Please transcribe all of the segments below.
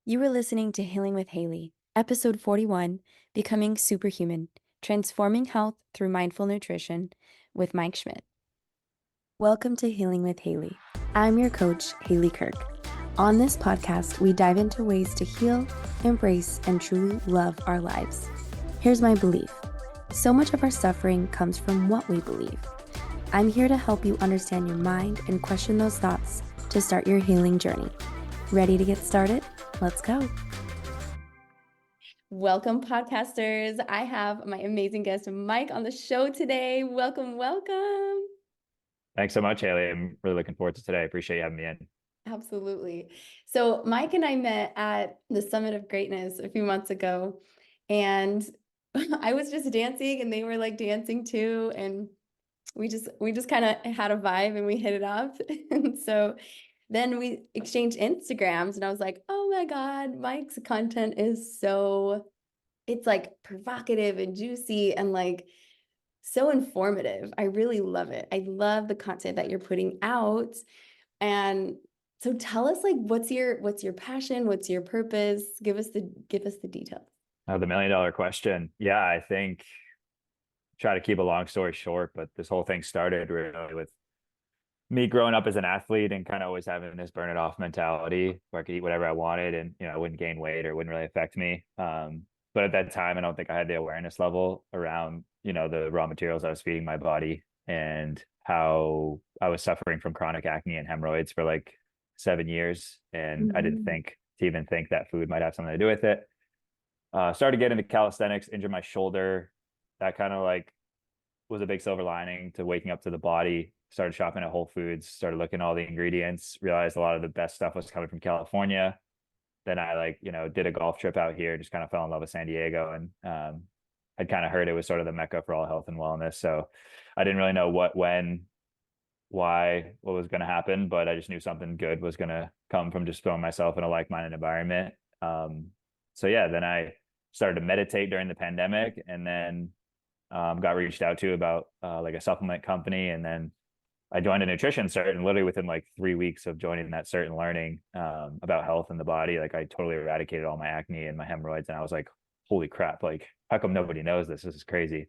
You were listening to Healing with Haley, episode 41, Becoming Superhuman, Transforming Health Through Mindful Nutrition with Mike Schmidt. Welcome to Healing with Haley. I'm your coach, Haley Kirk. On this podcast, we dive into ways to heal, embrace, and truly love our lives. Here's my belief. So much of our suffering comes from what we believe. I'm here to help you understand your mind and question those thoughts to start your healing journey. Ready to get started? Let's go. Welcome, podcasters. I have my amazing guest, Mike, on the show today. Welcome, welcome. Thanks so much, Haley. I'm really looking forward to today. I appreciate you having me in. Absolutely. So Mike and I met at the Summit of Greatness a few months ago, and I was just dancing and they were like dancing too. And we just kind of had a vibe and we hit it off. And so then we exchanged Instagrams and I was like, oh my God, Mike's content is it's like provocative and juicy and like so informative. I really love it. I love the content that you're putting out. And so tell us, like, what's your passion? What's your purpose? Give us the details. The $1 million question. Yeah, I think try to keep a long story short, but this whole thing started really with me growing up as an athlete and kind of always having this burn it off mentality where I could eat whatever I wanted and, I wouldn't gain weight or it wouldn't really affect me. But at that time, I don't think I had the awareness level around, the raw materials I was feeding my body and how I was suffering from chronic acne and hemorrhoids for like 7 years. And I didn't think that food might have something to do with it. Started getting into calisthenics, injured my shoulder. That kind of like was a big silver lining to waking up to the body. Started shopping at Whole Foods, started looking at all the ingredients, realized a lot of the best stuff was coming from California. Then I did a golf trip out here, just kind of fell in love with San Diego, and I'd kind of heard it was sort of the mecca for all health and wellness. So I didn't really know what, when, why, what was going to happen, but I just knew something good was going to come from just throwing myself in a like-minded environment. So yeah, then I started to meditate during the pandemic, and then got reached out to about like a supplement company, and then I joined a nutrition cert, and literally within like 3 weeks of joining that cert and learning about health and the body, like I totally eradicated all my acne and my hemorrhoids, and I was like, holy crap, like how come nobody knows this? This is crazy.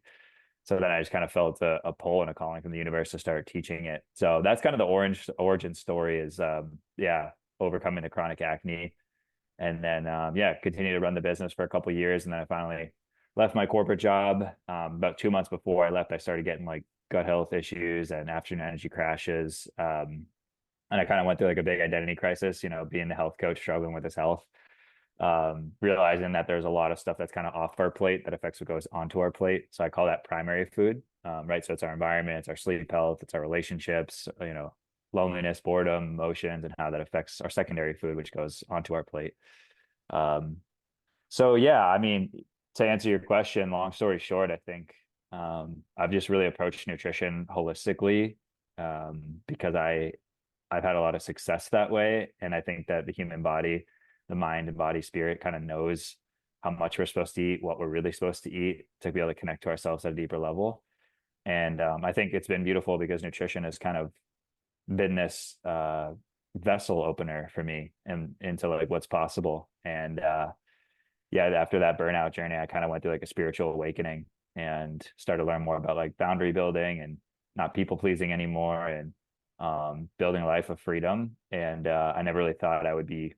So then I just kind of felt a pull and a calling from the universe to start teaching it. So that's kind of the origin story is overcoming the chronic acne, and then continue to run the business for a couple of years, and then I finally left my corporate job. About 2 months before I left, I started getting like gut health issues and afternoon energy crashes. And I kind of went through like a big identity crisis, being the health coach, struggling with his health, realizing that there's a lot of stuff that's kind of off our plate that affects what goes onto our plate. So I call that primary food, right? So it's our environment, it's our sleep health, it's our relationships, loneliness, boredom, emotions, and how that affects our secondary food, which goes onto our plate. So yeah, I mean, to answer your question, long story short, I think I've just really approached nutrition holistically, because I've had a lot of success that way. And I think that the human body, the mind and body spirit kind of knows how much we're supposed to eat, what we're really supposed to eat to be able to connect to ourselves at a deeper level. And I think it's been beautiful because nutrition has kind of been this vessel opener for me and into like what's possible. And after that burnout journey, I kind of went through like a spiritual awakening and started to learn more about like boundary building and not people pleasing anymore, and building a life of freedom. And I never really thought I would be,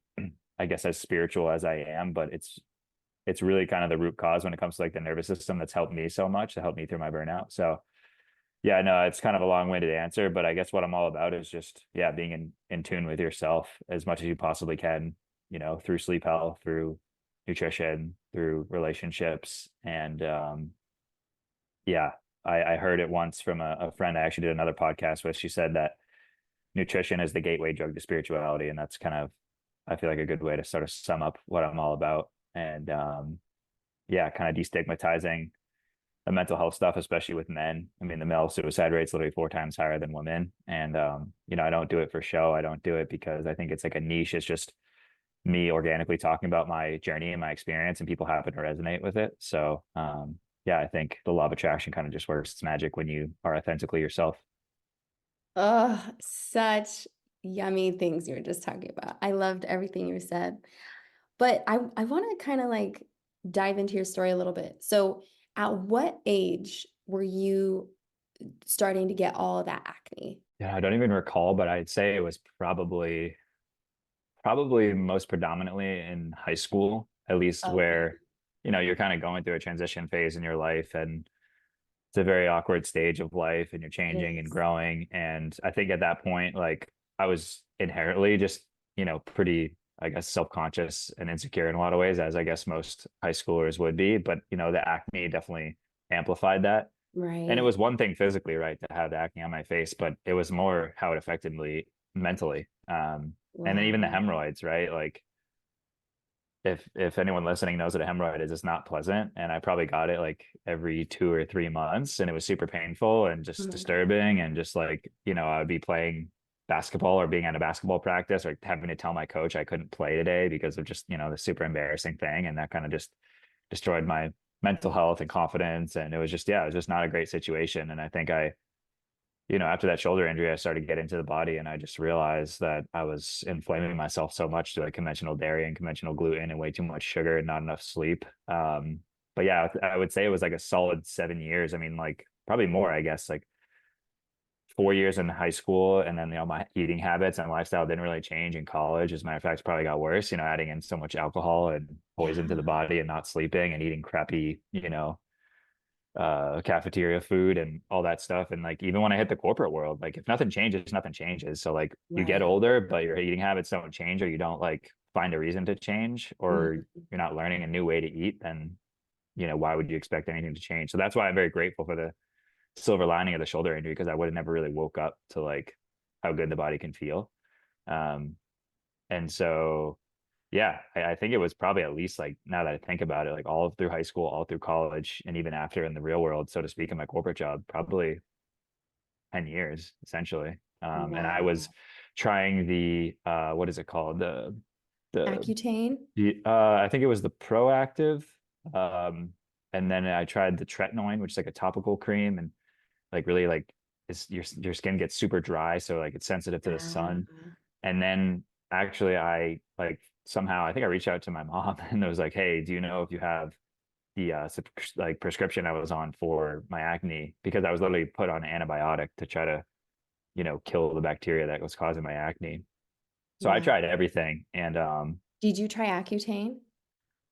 I guess, as spiritual as I am, but it's really kind of the root cause when it comes to like the nervous system that's helped me so much, to help me through my burnout. So yeah, no, it's kind of a long-winded answer, but I guess what I'm all about is just, being in tune with yourself as much as you possibly can, through sleep health, through nutrition, through relationships. And I heard it once from a friend I actually did another podcast with. She said that nutrition is the gateway drug to spirituality. And that's kind of, I feel like, a good way to sort of sum up what I'm all about. And kind of destigmatizing the mental health stuff, especially with men. I mean, the male suicide rate's literally 4 times higher than women. And, I don't do it for show. I don't do it because I think it's like a niche. It's just me organically talking about my journey and my experience, and people happen to resonate with it. So, I think the law of attraction kind of just works. It's magic when you are authentically yourself. Oh, such yummy things you were just talking about. I loved everything you said. But I want to kind of like dive into your story a little bit. So, at what age were you starting to get all of that acne? Yeah, I don't even recall, but I'd say it was probably most predominantly in high school, at least Okay. where, you're kind of going through a transition phase in your life, and it's a very awkward stage of life, and you're It changing and is. growing. And I think at that point, like I was inherently just, pretty, I guess, self-conscious and insecure in a lot of ways, as I guess most high schoolers would be. But, the acne definitely amplified that. And it Right. was one thing physically, right, to have acne on my face, but it was more how it affected me mentally. And then even the Wow. hemorrhoids, right? Like if anyone listening knows what a hemorrhoid is, it's not pleasant. And I probably got it like every 2 or 3 months, and it was super painful and Oh just my God. disturbing. And just like, I would be playing basketball or being at a basketball practice or having to tell my coach I couldn't play today because of just, the super embarrassing thing. And that kind of just destroyed my mental health and confidence. And it was just, yeah, it was just not a great situation. And I think after that shoulder injury, I started getting into the body, and I just realized that I was inflaming myself so much to like conventional dairy and conventional gluten and way too much sugar and not enough sleep. But yeah, I would say it was like a solid 7 years. I mean, like probably more, I guess, like 4 years in high school. And then, my eating habits and lifestyle didn't really change in college. As a matter of fact, it's probably got worse, adding in so much alcohol and poison to the Yeah. body and not sleeping and eating crappy, cafeteria food and all that stuff. And like even when I hit the corporate world, like if nothing changes, nothing changes. So like you get Right. older, but your eating habits don't change, or you don't like find a reason to change, or Mhm. you're not learning a new way to eat, then why would you expect anything to change? So that's why I'm very grateful for the silver lining of the shoulder injury, because I would have never really woke up to like how good the body can feel. Um, and so yeah, I think it was probably, at least like now that I think about it, like all through high school, all through college, and even after in the real world, so to speak, in my corporate job, probably 10 years essentially. And I was Wow. trying the what is it called? The Accutane? I think it was the proactive. Um, and then I tried the tretinoin, which is like a topical cream, and like really like your skin gets super dry, so like it's sensitive to the sun. Ah. And then actually I like somehow I think I reached out to my mom and I was like, hey, do you know if you have the like prescription I was on for my acne? Because I was literally put on an antibiotic to try to, kill the bacteria that was causing my acne. So I tried Wow. everything, and Did you try Accutane?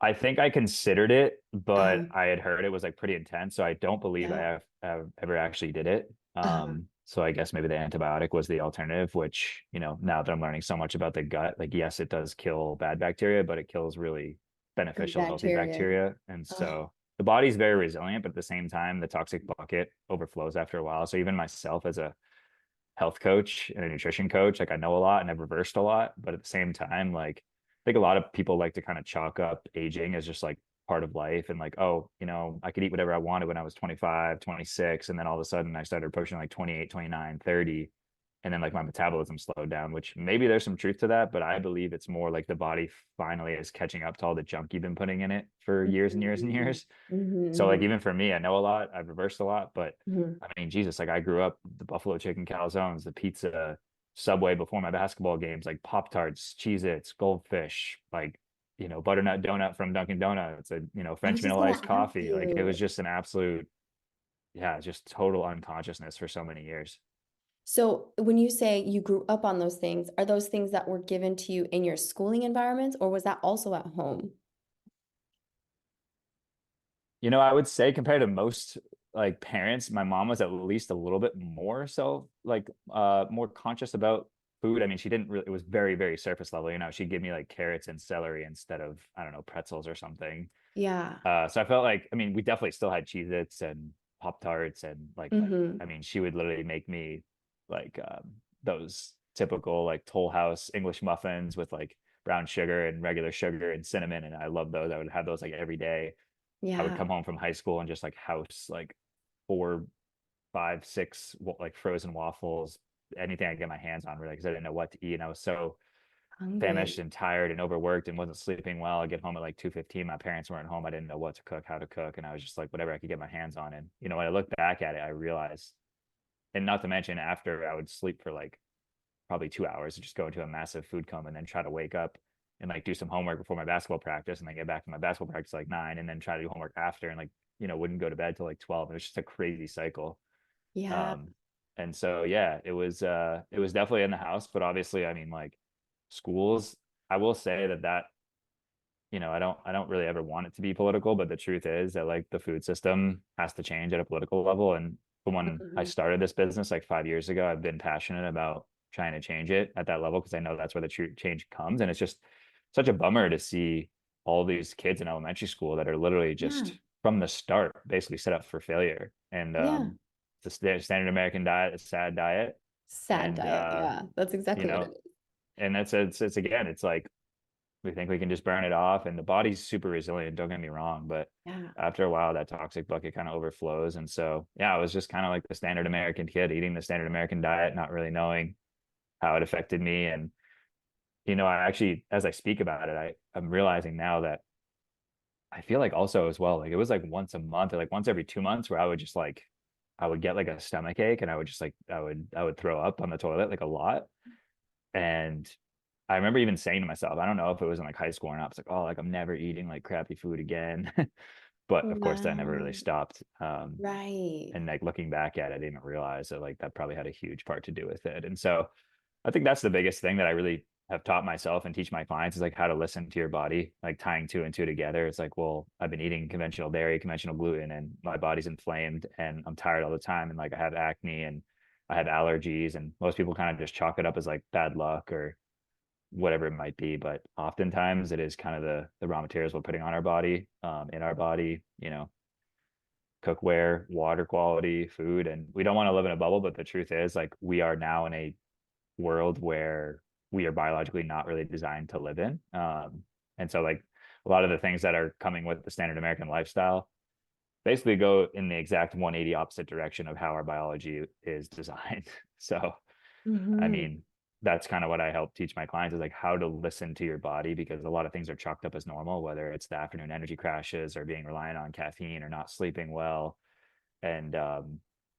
I think I considered it, but Uh-huh. I had heard it was like pretty intense, so I don't believe Yeah. have ever actually did it. Uh-huh. So I guess maybe the antibiotic was the alternative, which, now that I'm learning so much about the gut, like yes, it does kill bad bacteria, but it kills really Good beneficial, healthy bacteria. bacteria. And Oh, so the body's very resilient, but at the same time, the toxic bucket overflows after a while. So even myself as a health coach and a nutrition coach, like I know a lot and I've reversed a lot, but at the same time, like I think a lot of people like to kind of chalk up aging as just like part of life, and like, oh, I could eat whatever I wanted when I was 25, 26, and then all of a sudden I started approaching like 28, 29, 30, and then like my metabolism slowed down, which maybe there's some truth to that, but I believe it's more like the body finally is catching up to all the junk you've been putting in it for years and years and mhm. years. So like Mhm. even for me, I know a lot, I've reversed a lot, but Mhm. I mean, Jesus, like I grew up the buffalo chicken calzones, the pizza, Subway before my basketball games, like Pop Tarts, Cheez-Its, Goldfish, like, butternut donut from Dunkin' Donuts, I French was just vanilla gonna iced ask coffee. Like it you. was just an absolute, yeah, just total unconsciousness for so many years. So when you say you grew up on those things, are those things that were given to you in your schooling environments, or was that also at home? I would say compared to most like parents, my mom was at least a little bit more so like more conscious about food. I mean, she didn't really, it was very, very surface level. She'd give me like carrots and celery instead of, I don't know, pretzels or something. Yeah. So I felt like, I mean, we definitely still had Cheez-Its and Pop Tarts, and like, Mm-hmm. I mean, she would literally make me like those typical like Toll House English muffins with like brown sugar and regular sugar and cinnamon. And I love those. I would have those like every day. I would Yeah. come home from high school and just like house like 4, 5, 6 like frozen waffles, anything I could get my hands on, really, because I didn't know what to eat. And I was so famished Hungry. and tired and overworked and wasn't sleeping well. I get home at like 2:15. My parents weren't home. I didn't know what to cook, how to cook, and I was just like whatever I could get my hands on. And when I look back at it, I realized, and not to mention after I would sleep for like probably 2 hours and just go into a massive food coma and then try to wake up and like do some homework before my basketball practice, and then get back to my basketball practice like 9, and then try to do homework after, and like, wouldn't go to bed till like 12. It was just a crazy cycle. Yeah. Um, and so yeah, it was definitely in the house, but obviously, I mean, like schools, I will say that I don't really ever want it to be political, but the truth is that like the food system has to change at a political level. And from when I Mhm. started this business like 5 years ago, I've been passionate about trying to change it at that level because I know that's where the true change comes. And it's just such a bummer to see all these kids in elementary school that are literally Yeah. just from the start basically set up for failure. And Yeah. the standard American diet, a sad diet, Sad and diet. Yeah. That's you exactly what it know, is. and it's again, it's like we think we can just burn it off, and the body's super resilient, don't get me wrong, but Yeah. after a while that toxic bucket kind of overflows. And so yeah, I was just kind of like the standard American kid eating the standard American diet, not really knowing how it affected me. And I actually, as I speak about it, I'm realizing now that I feel like also as well, like it was like once a month or like once every 2 months where I would just like I would get like a stomach ache, and I would just like I would throw up on the toilet like a lot. And I remember even saying to myself, I don't know if it was in like high school or not, it's like, oh, like I'm never eating like crappy food again. But of course that never really Wow. stopped. Right. And like looking back at it, I didn't realize that like that probably had a huge part to do with it. And so I think that's the biggest thing that I really have taught myself and teach my clients is like how to listen to your body, like tying two and two together. It's like, well, I've been eating conventional dairy, conventional gluten, and my body's inflamed and I'm tired all the time. And like I have acne and I have allergies, and most people kind of just chalk it up as like bad luck or whatever it might be. But oftentimes it is kind of the raw materials we're putting on our body, in our body, cookware, water quality, food. And we don't want to live in a bubble, but the truth is like we are now in a world where we are biologically not really designed to live in. And so like a lot of the things that are coming with the standard American lifestyle basically go in the exact 180 opposite direction of how our biology is designed. So I Hmm. mean, that's kind of what I help teach my clients is like how to listen to your body, because a lot of things are chalked up as normal, whether it's the afternoon energy crashes or being reliant on caffeine or not sleeping well. And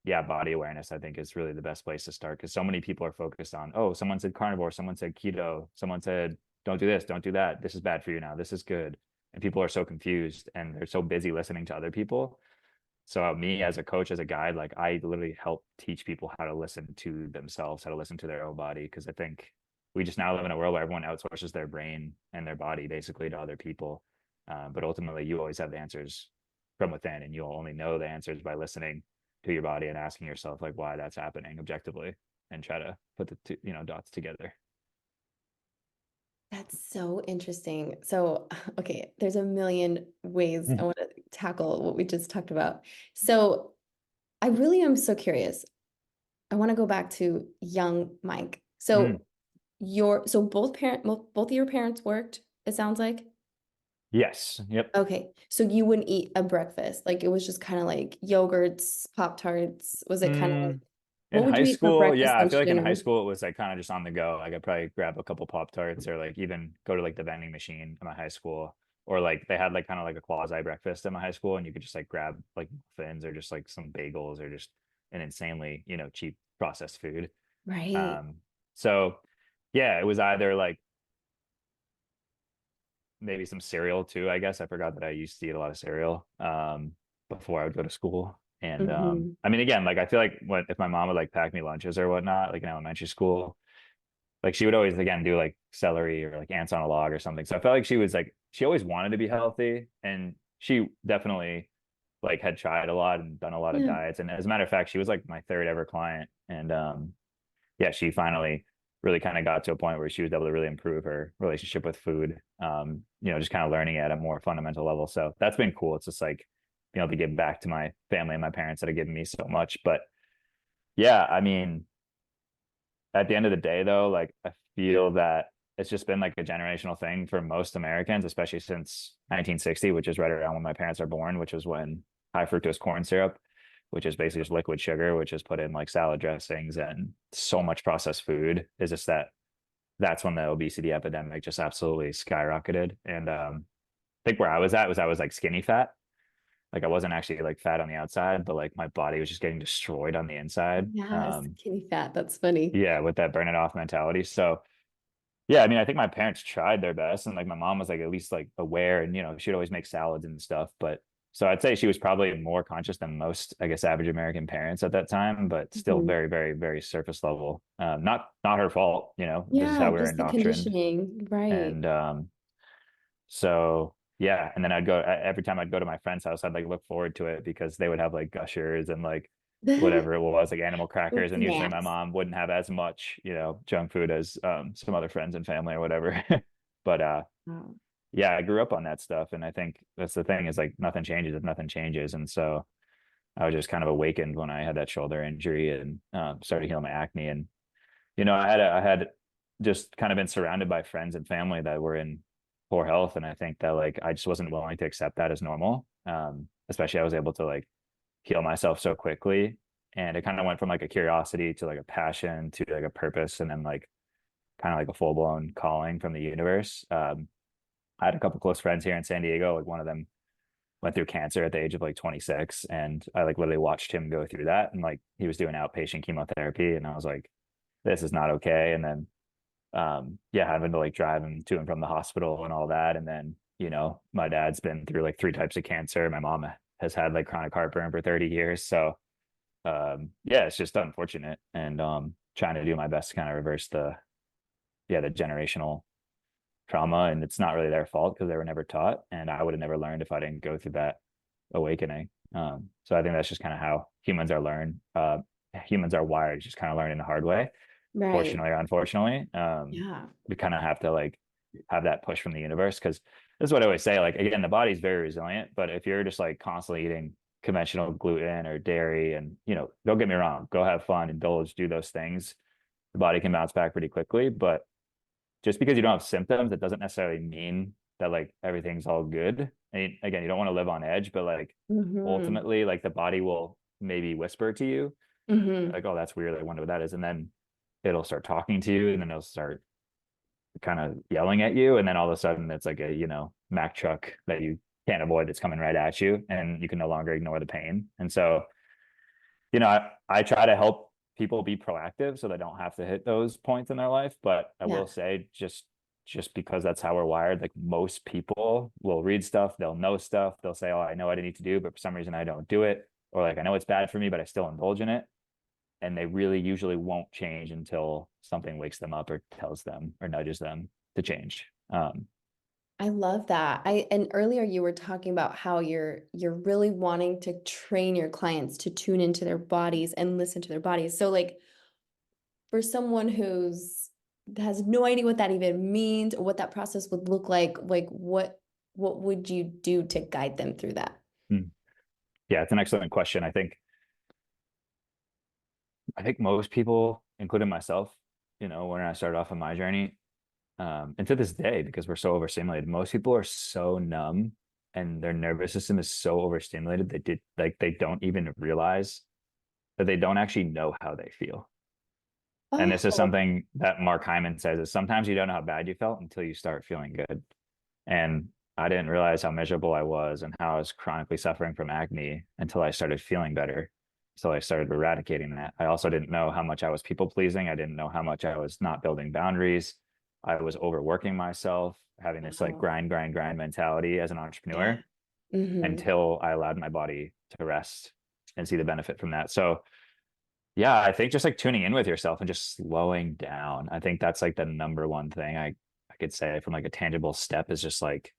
yeah, body awareness, I think, is really the best place to start, because so many people are focused on, oh, someone said carnivore, someone said keto, someone said, don't do this, don't do that. This is bad for you now. This is good. And people are so confused and they're so busy listening to other people. So me as a coach, as a guide, like I literally help teach people how to listen to themselves, how to listen to their own body. Because I think we just now live in a world where everyone outsources their brain and their body basically to other people. But ultimately, you always have the answers from within, and you'll only know the answers by listening to your body and asking yourself like why that's happening objectively, and try to put the two, dots together. That's so interesting. So, okay, there's a million ways I want to tackle what we just talked about. So, I really am so curious. I want to go back to young Mike. Mm, So, both of your parents worked, it sounds like. yes. Yep. Okay. So you wouldn't eat a breakfast. Like it was just kind of like yogurts, Pop-Tarts. Was it kind of like Mm, in what would high you eat for school, breakfast, yeah, I lunch, feel like in high dinner? school it was like kind of just on the go. Like I'd probably grab a couple Pop Tarts or like even go to like the vending machine in my high school. Or like they had like kind of like a quasi breakfast in my high school, and you could just like grab like muffins or just like some bagels or just an insanely, cheap processed food. Right. Um, so yeah, it was either like maybe some cereal too, I guess. I forgot that I used to eat a lot of cereal before I would go to school. And Hmm. I mean, again, like I feel like what if my mom would like pack me lunches or whatnot, like in elementary school, like she would always again do like celery or like ants on a log or something. So I felt like she was like she always wanted to be healthy, and she definitely like had tried a lot and done a lot of Yeah. diets. And as a matter of fact, she was like my third ever client. And yeah, she finally really kind of got to a point where she was able to really improve her relationship with food. Just kind of learning it at a more fundamental level. So that's been cool. It's just like being able to give back to my family and my parents that have given me so much. But yeah, I mean, at the end of the day, though, like I feel that it's just been like a generational thing for most Americans, especially since 1960, which is right around when my parents are born, which is when high fructose corn syrup, which is basically just liquid sugar, which is put in like salad dressings and so much processed food, is just that's when the obesity epidemic just absolutely skyrocketed. And I think where I was at was I was like skinny fat. Like I wasn't actually like fat on the outside, but like my body was just getting destroyed on the inside. Yeah, skinny fat. That's funny. Yeah, with that burn it off mentality. So Yeah, I mean, I think my parents tried their best, and like my mom was like at least like aware, and she'd always make salads and stuff. But so I'd say she was probably more conscious than most, I guess, average American parents at that time, but still Mhm. very, very, very surface level. Not her fault. This is how Yeah, we were just the indoctrined, conditioning, right? and so yeah, and then every time I'd go to my friend's house, I'd like look forward to it because they would have like gushers and like whatever it was, like animal crackers. And usually my Snacks. mom wouldn't have as much, junk food as some other friends and family or whatever. But Wow. yeah, I grew up on that stuff. And I think that's the thing is like nothing changes if nothing changes. And so I was just kind of awakened when I had that shoulder injury and started healing my acne. And I had just kind of been surrounded by friends and family that were in poor health, and I think that like I just wasn't willing to accept that as normal. Especially I was able to like heal myself so quickly, and it kind of went from like a curiosity to like a passion to like a purpose, and then like kind of like a full blown calling from the universe. I had a couple close friends here in San Diego. Like one of them went through cancer at the age of like 26, and I like literally watched him go through that, and like he was doing outpatient chemotherapy, and I was like, this is not okay. And then yeah, having to like drive him to and from the hospital and all that. And then my dad's been through like three types of cancer. My mom has had like chronic heartburn for 30 years. So yeah, it's just unfortunate, and trying to do my best to kind of reverse the generational trauma. And it's not really their fault because they were never taught, and I would have never learned if I didn't go through that awakening. So I think that's just kind of how humans are learned. Humans are wired, just kind of learning the hard way, Right. fortunately or unfortunately. Yeah. We kind of have to like have that push from the universe, because this is what I always say, like again, the body's very resilient, but if you're just like constantly eating conventional gluten or dairy, and don't get me wrong, go have fun, indulge, do those things, the body can bounce back pretty quickly. But just because you don't have symptoms, it doesn't necessarily mean that like everything's all good. And again, you don't want to live on edge, but like Hmm. ultimately like the body will maybe whisper to you Hmm. like, oh, that's weird, I wonder what that is. And then it'll start talking to you, and then it'll start kind of yelling at you, and then all of a sudden it's like a Mack truck that you can't avoid that's coming right at you, and you can no longer ignore the pain. And so I try to help people be proactive so they don't have to hit those points in their life. But I Yeah. will say, just because that's how we're wired, like most people will read stuff, they'll know stuff, they'll say, oh, I know what I need to do, but for some reason I don't do it, or like I know it's bad for me but I still indulge in it, and they really usually won't change until something wakes them up or tells them or nudges them to change. I love that. And earlier you were talking about how you're really wanting to train your clients to tune into their bodies and listen to their bodies. So like for someone who's has no idea what that even means or what that process would look like what would you do to guide them through that? Hmm. Yeah, it's an excellent question. I think most people, including myself, when I started off on my journey, and to this day, because we're so overstimulated, most people are so numb and their nervous system is so overstimulated they don't even realize that they don't actually know how they feel. And this is Oh, something that Mark Hyman says, is sometimes you don't know how bad you felt until you start feeling good. And I didn't realize how miserable I was and how I was chronically suffering from acne until I started feeling better. So I started eradicating that. I also didn't know how much I was people pleasing. I didn't know how much I was not building boundaries. I was overworking myself, having this like wow. grind, grind, grind mentality as an Yeah. entrepreneur, Hmm. until I allowed my body to rest and see the benefit from that. So yeah, I think just like tuning in with yourself and just slowing down. I think that's like the number one thing I could say from like a tangible step, is just like,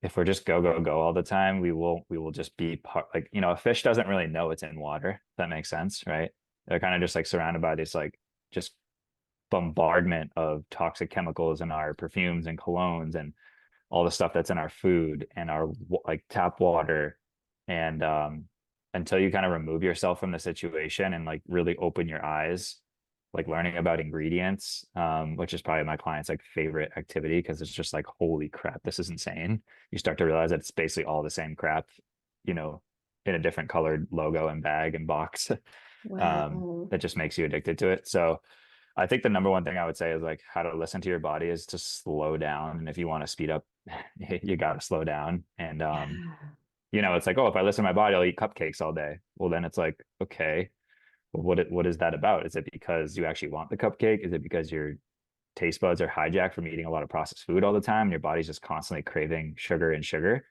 if we're just go go go all the time, we will just be part, like a fish doesn't really know it's in water. If that makes sense, right? They're kind of just like surrounded by this like just bombardment of toxic chemicals in our perfumes and colognes and all the stuff that's in our food and our like tap water. And until you kind of remove yourself from the situation and like really open your eyes, like learning about ingredients, which is probably my client's like favorite activity, because it's just like, holy crap, this is insane. You start to realize that it's basically all the same crap, you know in a different colored logo and bag and box. Wow. That just makes you addicted to it. So I think the number one thing I would say is like how to listen to your body is to slow down. And if you want to speed up, you got to slow down. And Yeah. it's like, oh, if I listen to my body, I'll eat cupcakes all day. Well, then it's like, okay, well, what is that about? Is it because you actually want the cupcake? Is it because you're taste buds are hijacked from eating a lot of processed food all the time, and your body's just constantly craving sugar and sugar,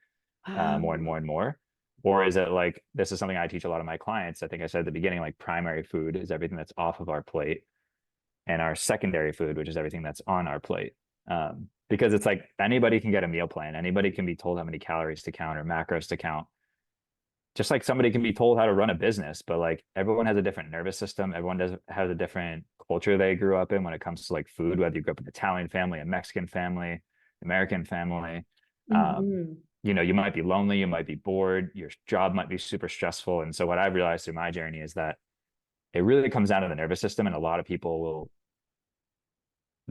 more and Wow. more and more? Or is it like, this is something I teach a lot of my clients. I think I said at the beginning, like primary food is everything that's off of our plate, and our secondary food, which is everything that's on our plate. Because it's like anybody can get a meal plan, anybody can be told how many calories to count or macros to count, just like somebody can be told how to run a business. But like everyone has a different nervous system, everyone has a different culture they grew up in when it comes to like food, whether you grew up in an Italian family, a Mexican family, American family. um, Hmm. you might be lonely, you might be bored, your job might be super stressful. And so what I've realized through my journey is that it really comes down to the nervous system, and a lot of people will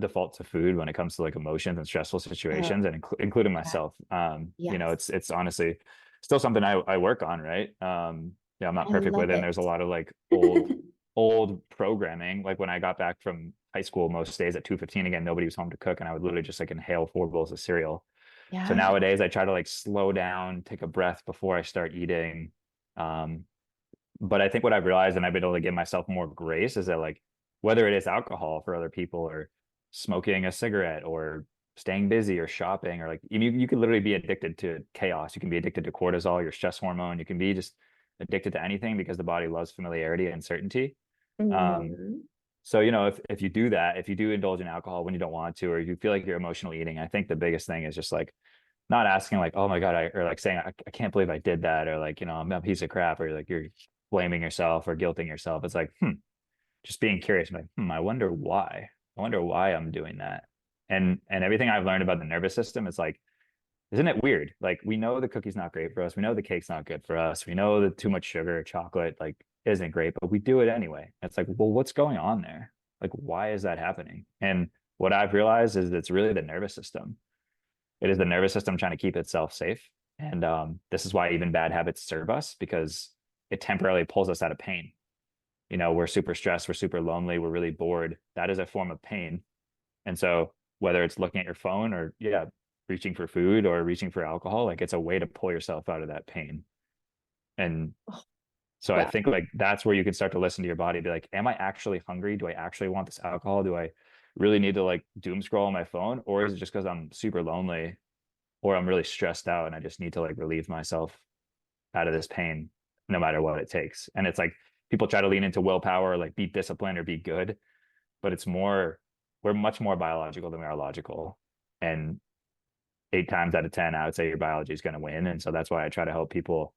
default to food when it comes to like emotions and stressful Oh, situations, and including yeah. myself. Yes. It's honestly still something I work on, right? Yeah, I'm not I perfect love with it, and it. there's a lot of like old programming. Like when I got back from high school, most days at 2:15 again, nobody was home to cook, and I would literally just like inhale 4 bowls of cereal. So Yeah. nowadays I try to like slow down, take a breath before I start eating. um but I think what I've realized, and I've been able to give myself more grace, is that like whether it is alcohol for other people, or smoking a cigarette, or staying busy, or shopping, or like you could literally be addicted to chaos. You can be addicted to cortisol, your stress hormone. You can be just addicted to anything because the body loves familiarity and certainty. Um, Hmm. so if you do that, if you do indulge in alcohol when you don't want to, or you feel like you're emotional eating, I think the biggest thing is just like not asking like, oh my God, or like saying, I can't believe I did that, or like, I'm a piece of crap, or like you're blaming yourself or guilting yourself. It's like, just being curious, like, I wonder why. I wonder why I'm doing that. And everything I've learned about the nervous system, it's like, isn't it weird? Like we know the cookie's not great for us. We know the cake's not good for us. We know that too much sugar or chocolate like isn't great, but we do it anyway. It's like, well, what's going on there? Like, why is that happening? And what I've realized is it's really the nervous system. It is the nervous system trying to keep itself safe. And this is why even bad habits serve us, because it temporarily pulls us out of pain. We're super stressed, we're super lonely, we're really bored. That is a form of pain. And so whether it's looking at your phone, or yeah, reaching for food, or reaching for alcohol, like it's a way to pull yourself out of that pain. And Oh, so I wow. think like that's where you can start to listen to your body, be like, am I actually hungry? Do I actually want this alcohol? Do I really need to like doom scroll on my phone? Or is it just because I'm super lonely, or I'm really stressed out and I just need to like relieve myself out of this pain, no matter what it takes? And it's like people try to lean into willpower, like be disciplined or be good, but we're much more biological than we are logical. And 8 times out of 10, I would say your biology is going to win. And so that's why I try to help people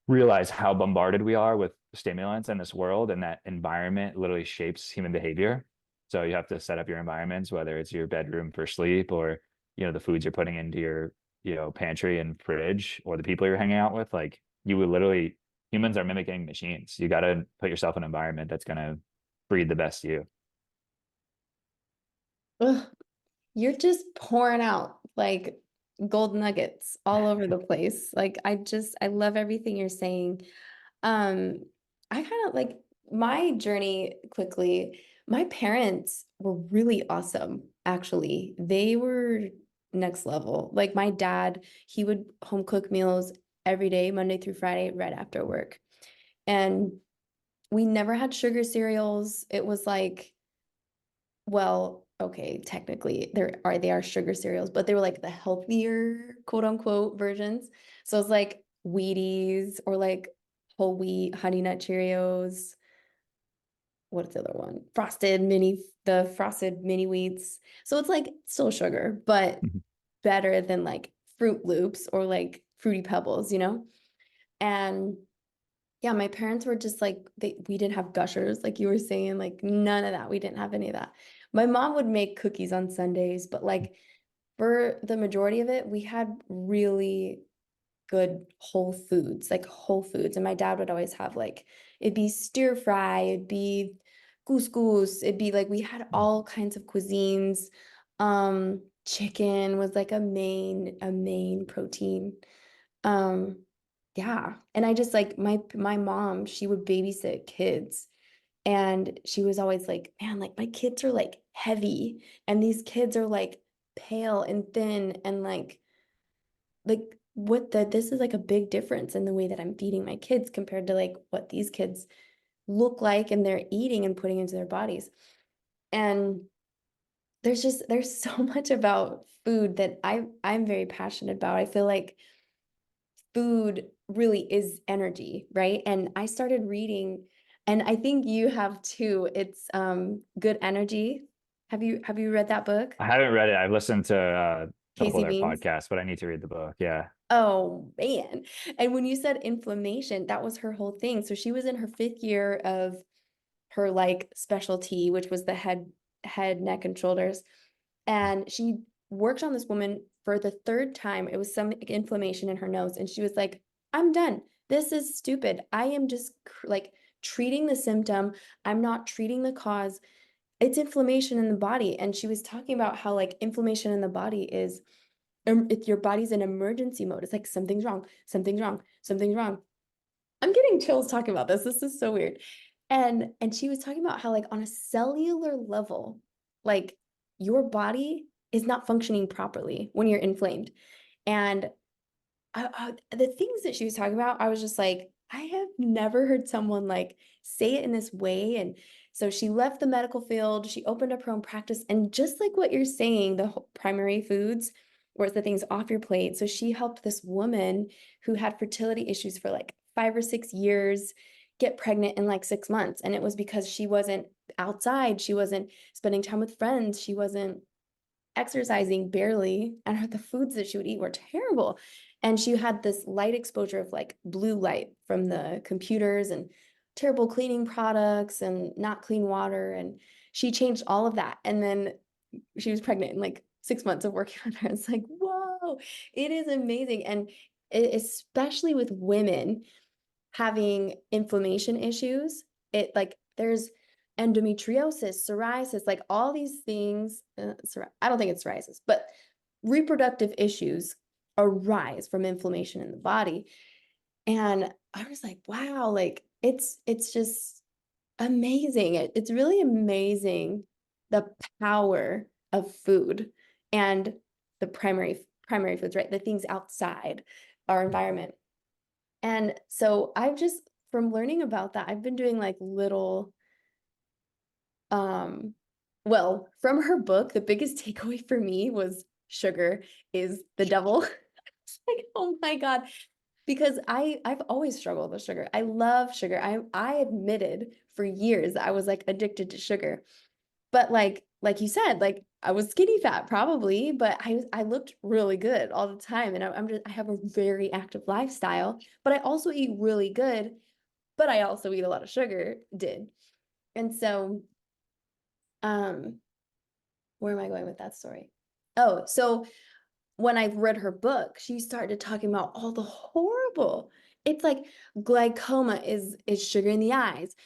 realize how bombarded we are with stimulants in this world, and that environment literally shapes human behavior. So you have to set up your environments, whether it's your bedroom for sleep, or the foods you're putting into your pantry and fridge, or the people you're hanging out with. Like you would literally, humans are mimicking machines. You got to put yourself in an environment that's going to breed the best you. Ugh, you're just pouring out like gold nuggets all over the place. Like I love everything you're saying. Um, I kind of like my journey quickly. My parents were really awesome, actually. They were next level. Like my dad, he would home cook meals every day, Monday through Friday, right after work. And we never had sugar cereals. It was like, well, okay, technically they are sugar cereals, but they were like the healthier quote unquote versions. So it's like Wheaties or like whole wheat honey nut Cheerios. What's the other one? The frosted mini wheats. So it's like still sugar, but better than like Fruit Loops or like Fruity Pebbles, you know? And yeah, my parents were just like we didn't have gushers, like you were saying, like none of that. We didn't have any of that. My mom would make cookies on Sundays, but like for the majority of it, we had really good whole foods, like whole foods. And my dad would always have like it'd be stir fry, it'd be couscous, it'd be like we had all kinds of cuisines. Chicken was like a main protein. Um, yeah. And I just like my mom, she would babysit kids and she was always like, man, like my kids are like heavy and these kids are like pale and thin and like what the this is like a big difference in the way that I'm feeding my kids compared to like what these kids look like and they're eating and putting into their bodies. And there's so much about food that I'm very passionate about. I feel like food really is energy, right? And I started reading, and I think you have too. It's Good Energy. Have you read that book? I haven't read it. I've listened to a couple Casey of their Beans. podcasts, but I need to read the book. Yeah. Oh man. And when you said inflammation, that was her whole thing. So she was in her fifth year of her like specialty, which was the head, neck, and shoulders. And she worked on this woman for the third time. It was some inflammation in her nose. And she was like, I'm done. This is stupid. I am just like treating the symptom. I'm not treating the cause. It's inflammation in the body. And she was talking about how like inflammation in the body is if your body's in emergency mode. It's like something's wrong, something's wrong, something's wrong. I'm getting chills talking about this. This is so weird. And she was talking about how like on a cellular level, like your body is not functioning properly when you're inflamed. And the things that she was talking about, I was just like, I have never heard someone like say it in this way. And so she left the medical field, she opened up her own practice, and just like what you're saying, the primary foods, or it's the things off your plate. So she helped this woman who had fertility issues for like 5 or 6 years get pregnant in like 6 months. And it was because she wasn't outside, she wasn't spending time with friends, she wasn't exercising barely, and the foods that she would eat were terrible. And she had this light exposure of like blue light from the computers and terrible cleaning products and not clean water. And she changed all of that. And then she was pregnant in like 6 months of working on her. It's like, whoa, it is amazing. And especially with women having inflammation issues, it like there's endometriosis, psoriasis, like all these things. I don't think it's psoriasis, but reproductive issues arise from inflammation in the body. And I was like, wow, like it's just amazing. It's really amazing the power of food and the primary foods, right? The things outside our environment. And so I've just, from learning about that, I've been doing like little, um, well, from her book, the biggest takeaway for me was sugar is the devil. It's like, oh my God. Because I've always struggled with sugar. I love sugar. I admitted for years that I was like addicted to sugar. But like you said, like I was skinny fat probably, but I looked really good all the time. And I have a very active lifestyle, but I also eat really good, but I also eat a lot of sugar, did. And so um where am I going with that story? Oh, so when I read her book, she started talking about all the horrible. It's like glaucoma is sugar in the eyes.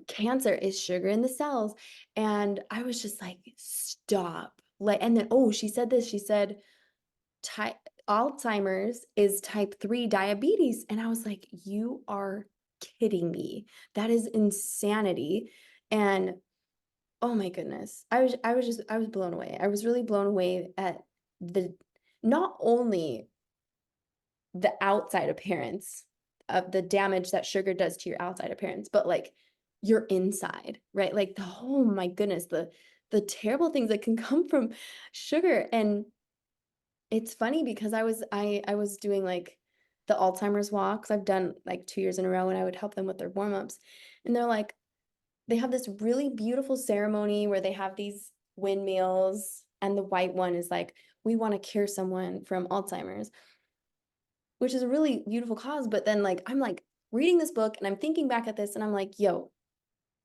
Cancer is sugar in the cells. And I was just like, stop. Like, and then oh, she said this. She said type Alzheimer's is type 3 diabetes. And I was like, you are kidding me. That is insanity. And oh my goodness. I was blown away. I was really blown away at the not only the outside appearance of the damage that sugar does to your outside appearance, but like your inside, right? Like oh my goodness, the terrible things that can come from sugar. And it's funny because I was doing like the Alzheimer's walks. I've done like 2 years in a row, and I would help them with their warm-ups. And they're like, they have this really beautiful ceremony where they have these windmills, and the white one is like, we want to cure someone from Alzheimer's, which is a really beautiful cause. But then like I'm like reading this book and I'm thinking back at this and I'm like, yo,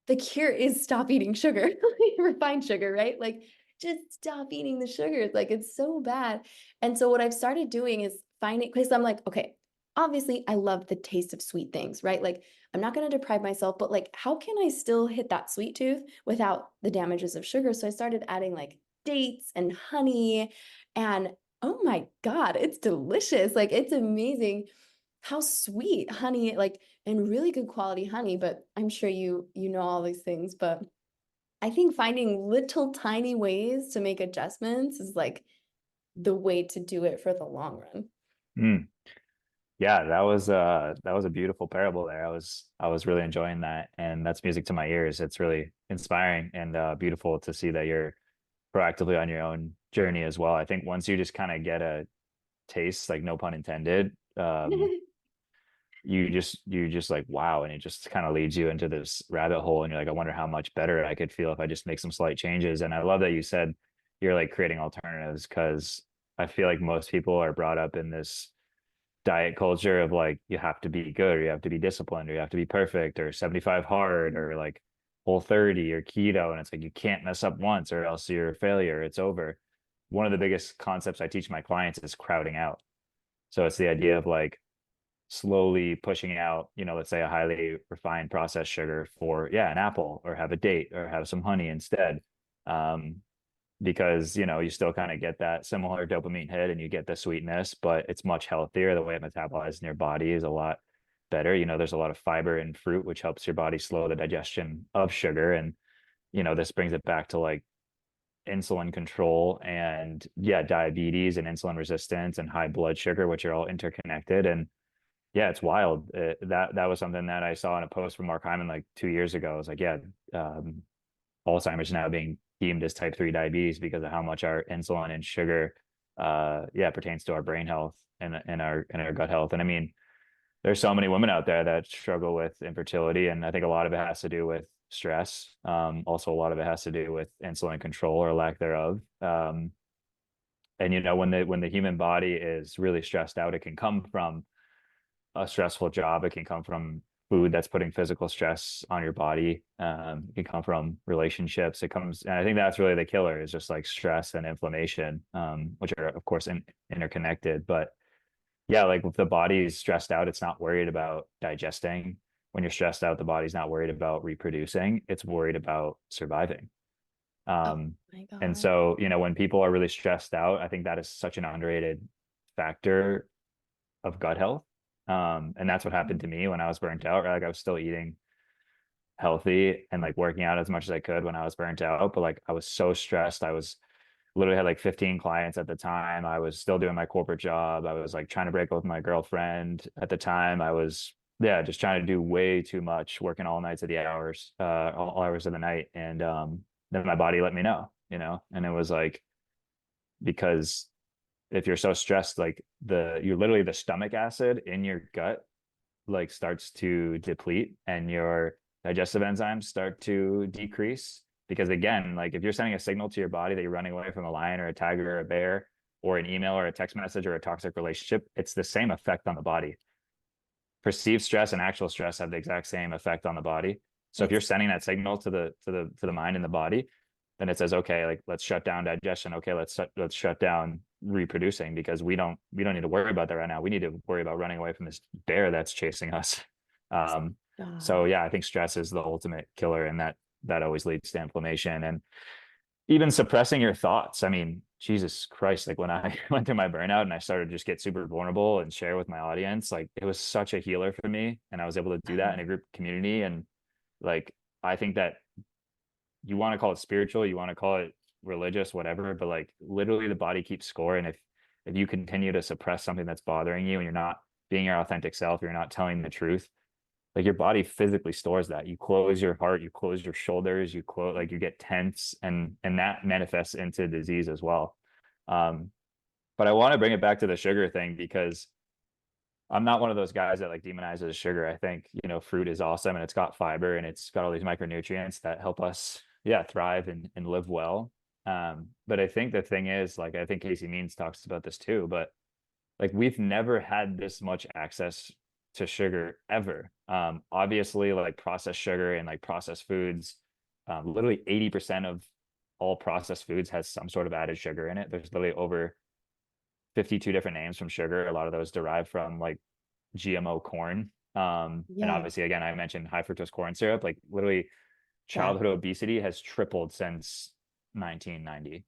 the cure is stop eating sugar, refined sugar, right? Like just stop eating the sugars. Like it's so bad. And so what I've started doing is finding, because I'm like, okay, obviously I love the taste of sweet things, right? Like I'm not going to deprive myself, but like, how can I still hit that sweet tooth without the damages of sugar? So I started adding like dates and honey, and oh my God, it's delicious. Like it's amazing how sweet honey, like, and really good quality honey. But I'm sure you know all these things, but I think finding little tiny ways to make adjustments is like the way to do it for the long run. Mm. Yeah, that was a beautiful parable there. I was really enjoying that, and that's music to my ears. It's really inspiring and beautiful to see that you're proactively on your own journey as well. I think once you just kind of get a taste, like no pun intended, you just like, wow, and it just kind of leads you into this rabbit hole, and you're like, I wonder how much better I could feel if I just make some slight changes. And I love that you said you're like creating alternatives, because I feel like most people are brought up in this diet culture of like, you have to be good, or you have to be disciplined, or you have to be perfect, or 75 hard, or like Whole30 or keto, and it's like you can't mess up once or else you're a failure, it's over. One of the biggest concepts I teach my clients is crowding out. So it's the idea of like slowly pushing out, let's say a highly refined processed sugar for, yeah, an apple, or have a date, or have some honey instead. Um, because, you still kind of get that similar dopamine hit and you get the sweetness, but it's much healthier. The way it metabolizes in your body is a lot better. There's a lot of fiber in fruit, which helps your body slow the digestion of sugar. And, this brings it back to like insulin control and, yeah, diabetes and insulin resistance and high blood sugar, which are all interconnected. And yeah, it's wild. That was something that I saw in a post from Mark Hyman like 2 years ago. I was like, yeah, Alzheimer's now being deemed as type 3 diabetes because of how much our insulin and sugar, yeah, pertains to our brain health and our gut health. And I mean, there's so many women out there that struggle with infertility, and I think a lot of it has to do with stress. Also, a lot of it has to do with insulin control or lack thereof. And when the human body is really stressed out, it can come from a stressful job. It can come from food that's putting physical stress on your body. It can come from relationships. And I think that's really the killer, is just like stress and inflammation, which are of course interconnected. But yeah, like if the body is stressed out, it's not worried about digesting. When you're stressed out, the body's not worried about reproducing. It's worried about surviving. Oh Um, my and God. so, when people are really stressed out, I think that is such an underrated factor of gut health. And that's what happened to me when I was burnt out. Right? Like I was still eating healthy and like working out as much as I could when I was burnt out, but like I was so stressed. I was literally had like 15 clients at the time. I was still doing my corporate job. I was like trying to break up with my girlfriend at the time. I was, yeah, just trying to do way too much, working all nights of the hours, all hours of the night. And then my body let me know, and it was like, because if you're so stressed, like you're literally the stomach acid in your gut like starts to deplete, and your digestive enzymes start to decrease. Because again, like if you're sending a signal to your body that you're running away from a lion or a tiger or a bear, or an email or a text message or a toxic relationship, it's the same effect on the body. Perceived stress and actual stress have the exact same effect on the body. So if you're It's sending that signal to the mind and the body, then it says, okay, like let's shut down digestion. Okay, let's shut down reproducing, because we don't need to worry about that right now. We need to worry about running away from this bear that's chasing us. Um, God. so yeah, I think stress is the ultimate killer, and that always leads to inflammation and even suppressing your thoughts. I mean, Jesus Christ, like when I went through my burnout and I started to just get super vulnerable and share with my audience, like it was such a healer for me. And I was able to do that in a group community. And like, I think that you want to call it spiritual, you want to call it religious, whatever, but like literally the body keeps score. And if you continue to suppress something that's bothering you and you're not being your authentic self, you're not telling the truth, like your body physically stores that. You close your heart, you close your shoulders, you close, like you get tense, and that manifests into disease as well. Um, but I want to bring it back to the sugar thing, because I'm not one of those guys that like demonizes sugar. I think, fruit is awesome, and it's got fiber and it's got all these micronutrients that help us, yeah, thrive and live well. But I think the thing is, like, I think Casey Means talks about this too, but like we've never had this much access to sugar ever. Obviously, like processed sugar and like processed foods, literally 80% of all processed foods has some sort of added sugar in it. There's literally over 52 different names from sugar. A lot of those derive from like GMO corn. And Yeah. obviously, again, I mentioned high fructose corn syrup. Like literally, Yeah. childhood obesity has tripled since 1990.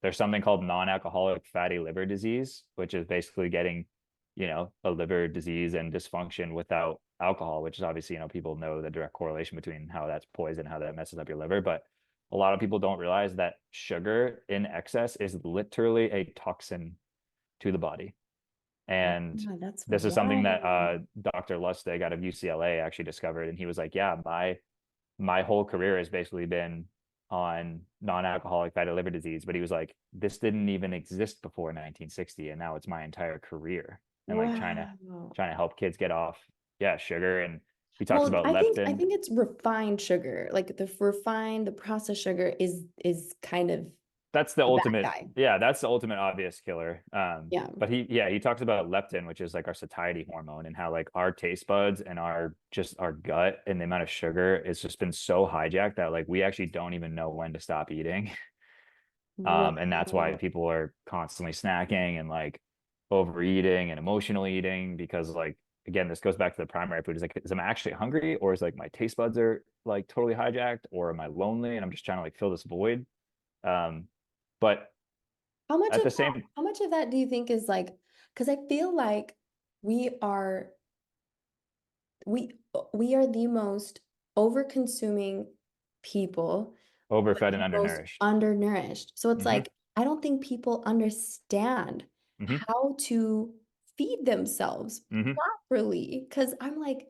There's something called non-alcoholic fatty liver disease, which is basically getting, a liver disease and dysfunction without alcohol, which is obviously, people know the direct correlation between how that's poison, how that messes up your liver. But a lot of people don't realize that sugar in excess is literally a toxin to the body. And Yeah, that's this is something that wild. Dr. Lustig out of UCLA actually discovered. And he was like, yeah, my whole career has basically been on non-alcoholic fatty liver disease, but he was like, this didn't even exist before 1960, and now it's my entire career. And like Wow. trying to help kids get off, yeah, sugar. And he talks Well, about I leptin. think it's refined sugar. Like the processed sugar is kind of That's the the bad ultimate, guy. yeah, that's the ultimate obvious killer. Yeah. But he talks about leptin, which is like our satiety hormone, and how like our taste buds and our just our gut and the amount of sugar, it's just been so hijacked that like we actually don't even know when to stop eating. And that's why Wow. people are constantly snacking and like overeating and emotional eating, because like again, this goes back to the primary food. Is like, is I'm actually hungry, or is like my taste buds are like totally hijacked, or am I lonely and I'm just trying to like fill this void? Um, but at the same, How much of that do you think is like, because I feel like we are we we are the most over-consuming people, but overfed and the most undernourished. undernourished. So it's Hmm. like I don't think people understand Hmm. how to feed themselves Hmm. properly. Because I'm like,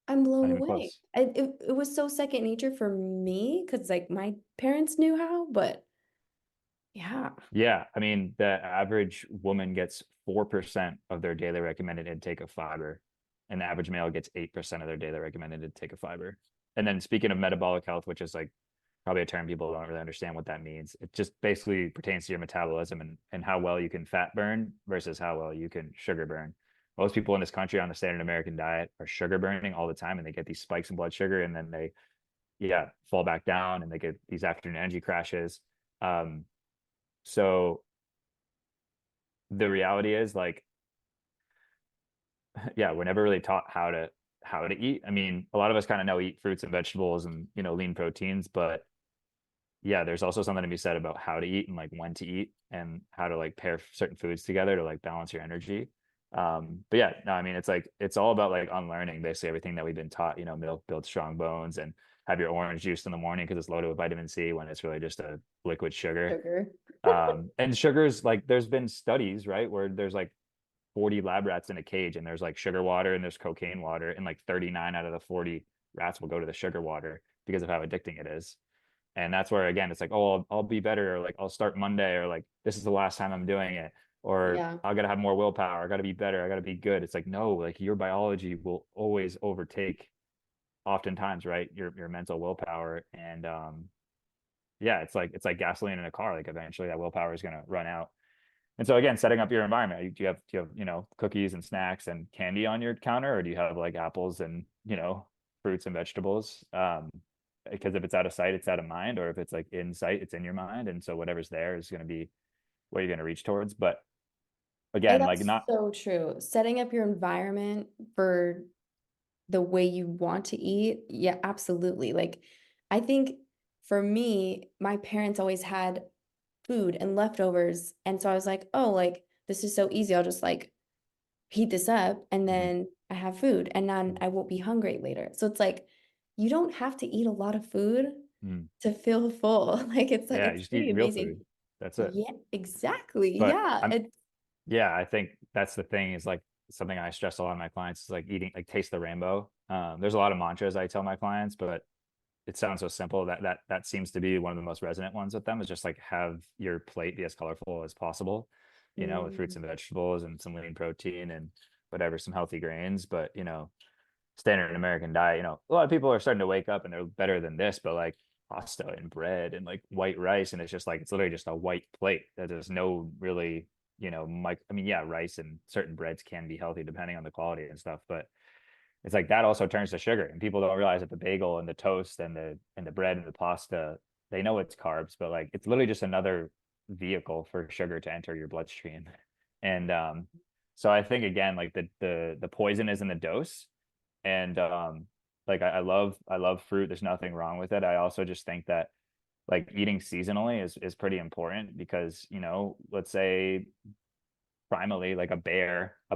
I'm Not blown even away. close. It was so second nature for me because like my parents knew how, but yeah. Yeah, I mean, the average woman gets 4% of their daily recommended intake of fiber, and the average male gets 8% of their daily recommended intake of fiber. And then speaking of metabolic health, which is like probably a term people don't really understand what that means, it just basically pertains to your metabolism and how well you can fat burn versus how well you can sugar burn. Most people in this country on the standard American diet are sugar burning all the time, and they get these spikes in blood sugar, and then they, yeah, fall back down, and they get these afternoon energy crashes. Um, so the reality is like, yeah, we're never really taught how to eat. I mean, a lot of us kind of know eat fruits and vegetables and, you know, lean proteins, but yeah, there's also something to be said about how to eat and like when to eat and how to like pair certain foods together to like balance your energy. But yeah, no, I mean, it's like it's all about like unlearning basically everything that we've been taught. You know, milk builds strong bones, and have your orange juice in the morning because it's loaded with vitamin C when it's really just a liquid sugar. Sugar. And sugars, like there's been studies, right, where there's like 40 lab rats in a cage, and there's like sugar water and there's cocaine water, and like 39 out of the 40 rats will go to the sugar water because of how addicting it is. And that's where again it's like, oh, I'll be better, or like I'll start Monday, or like this is the last time I'm doing it, or Yeah. I gotta have more willpower, I gotta be better, I gotta be good. It's like, no, like your biology will always overtake oftentimes, right, your mental willpower. And yeah, it's like gasoline in a car, like eventually that willpower is gonna run out. And so again, setting up your environment, do you have, you know, cookies and snacks and candy on your counter, or do you have like apples and, you know, fruits and vegetables? Because if it's out of sight, it's out of mind, or if it's like in sight, it's in your mind. And so whatever's there is going to be what you're going to reach towards. But Hey, again, like that's not, so true. Setting up your environment for the way you want to eat. Yeah, absolutely. Like, I think for me, my parents always had food and leftovers. And so I was like, oh, like, this is so easy. I'll just like heat this up and mhm, then I have food and then I won't be hungry later. So it's like, you don't have to eat a lot of food mm, to feel full. Like, yeah, you it's just eat pretty real amazing. food. That's it. Yeah, exactly. But Yeah. I'm, yeah, I think that's the thing, is like something I stress a lot of my clients is like eating, like taste the rainbow. There's a lot of mantras I tell my clients, but it sounds so simple that that seems to be one of the most resonant ones with them, is just like have your plate be as colorful as possible, you know, with fruits Mm, and vegetables and some lean protein and whatever, some healthy grains. But you know, standard American diet, you know, a lot of people are starting to wake up and they're better than this, but like pasta and bread and like white rice, and it's just like it's literally just a white plate that there's no really, you know, I mean, yeah, rice and certain breads can be healthy depending on the quality and stuff, but it's like that also turns to sugar, and people don't realize that the bagel and the toast and the bread and the pasta, they know it's carbs, but like it's literally just another vehicle for sugar to enter your bloodstream. And so I think again, like the poison is in the dose. And like I love fruit, there's nothing wrong with it. I also just think that like eating seasonally is pretty important, because you know, let's say primally like a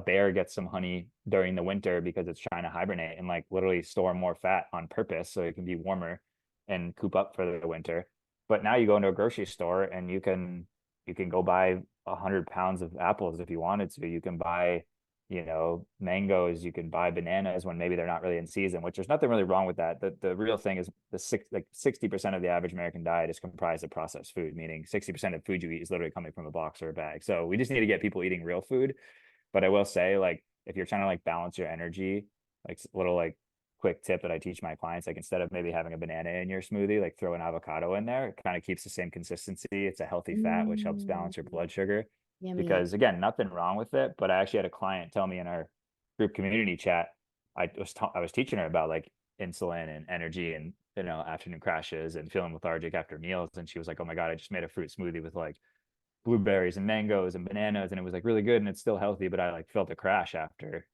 bear gets some honey during the winter because it's trying to hibernate and like literally store more fat on purpose so it can be warmer and coop up for the winter. But now you go into a grocery store and you can go buy 100 pounds of apples if you wanted to. You can buy mangoes, you can buy bananas when maybe they're not really in season, which there's nothing really wrong with that. The real thing is 60% of the average American diet is comprised of processed food, meaning 60% of food you eat is literally coming from a box or a bag. So we just need to get people eating real food. But I will say, like, if you're trying to like balance your energy, like a little like quick tip that I teach my clients, like instead of maybe having a banana in your smoothie, like throw an avocado in there. It kind of keeps the same consistency. It's a healthy fat, which helps balance your blood sugar. Yummy. Because again, nothing wrong with it. But I actually had a client tell me in our group community chat, I was teaching her about like insulin and energy and afternoon crashes and feeling lethargic after meals. And she was like, "Oh my God, I just made a fruit smoothie with like blueberries and mangoes and bananas, and it was like really good and it's still healthy, but I like felt a crash after."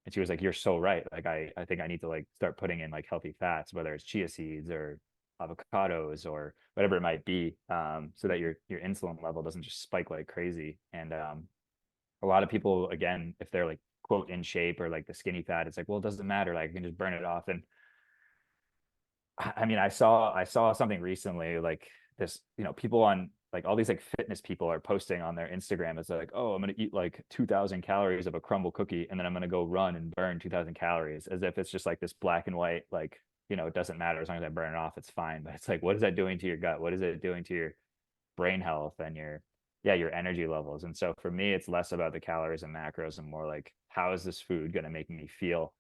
And she was like, "You're so right. Like I think I need to like start putting in like healthy fats, whether it's chia seeds or avocados or whatever it might be, so that your insulin level doesn't just spike like crazy." And a lot of people, again, if they're like quote in shape or like the skinny fat, it's like, well, it doesn't matter. Like I can just burn it off. And I mean, I saw something recently, like this, people on like all these like fitness people are posting on their Instagram. It's like, oh, I'm gonna eat like 2,000 calories of a crumble cookie, and then I'm gonna go run and burn 2,000 calories, as if it's just like this black and white, like, it doesn't matter as long as I burn it off, it's fine. But it's like, what is that doing to your gut? What is it doing to your brain health and your energy levels? And so for me, it's less about the calories and macros and more like, how is this food gonna make me feel?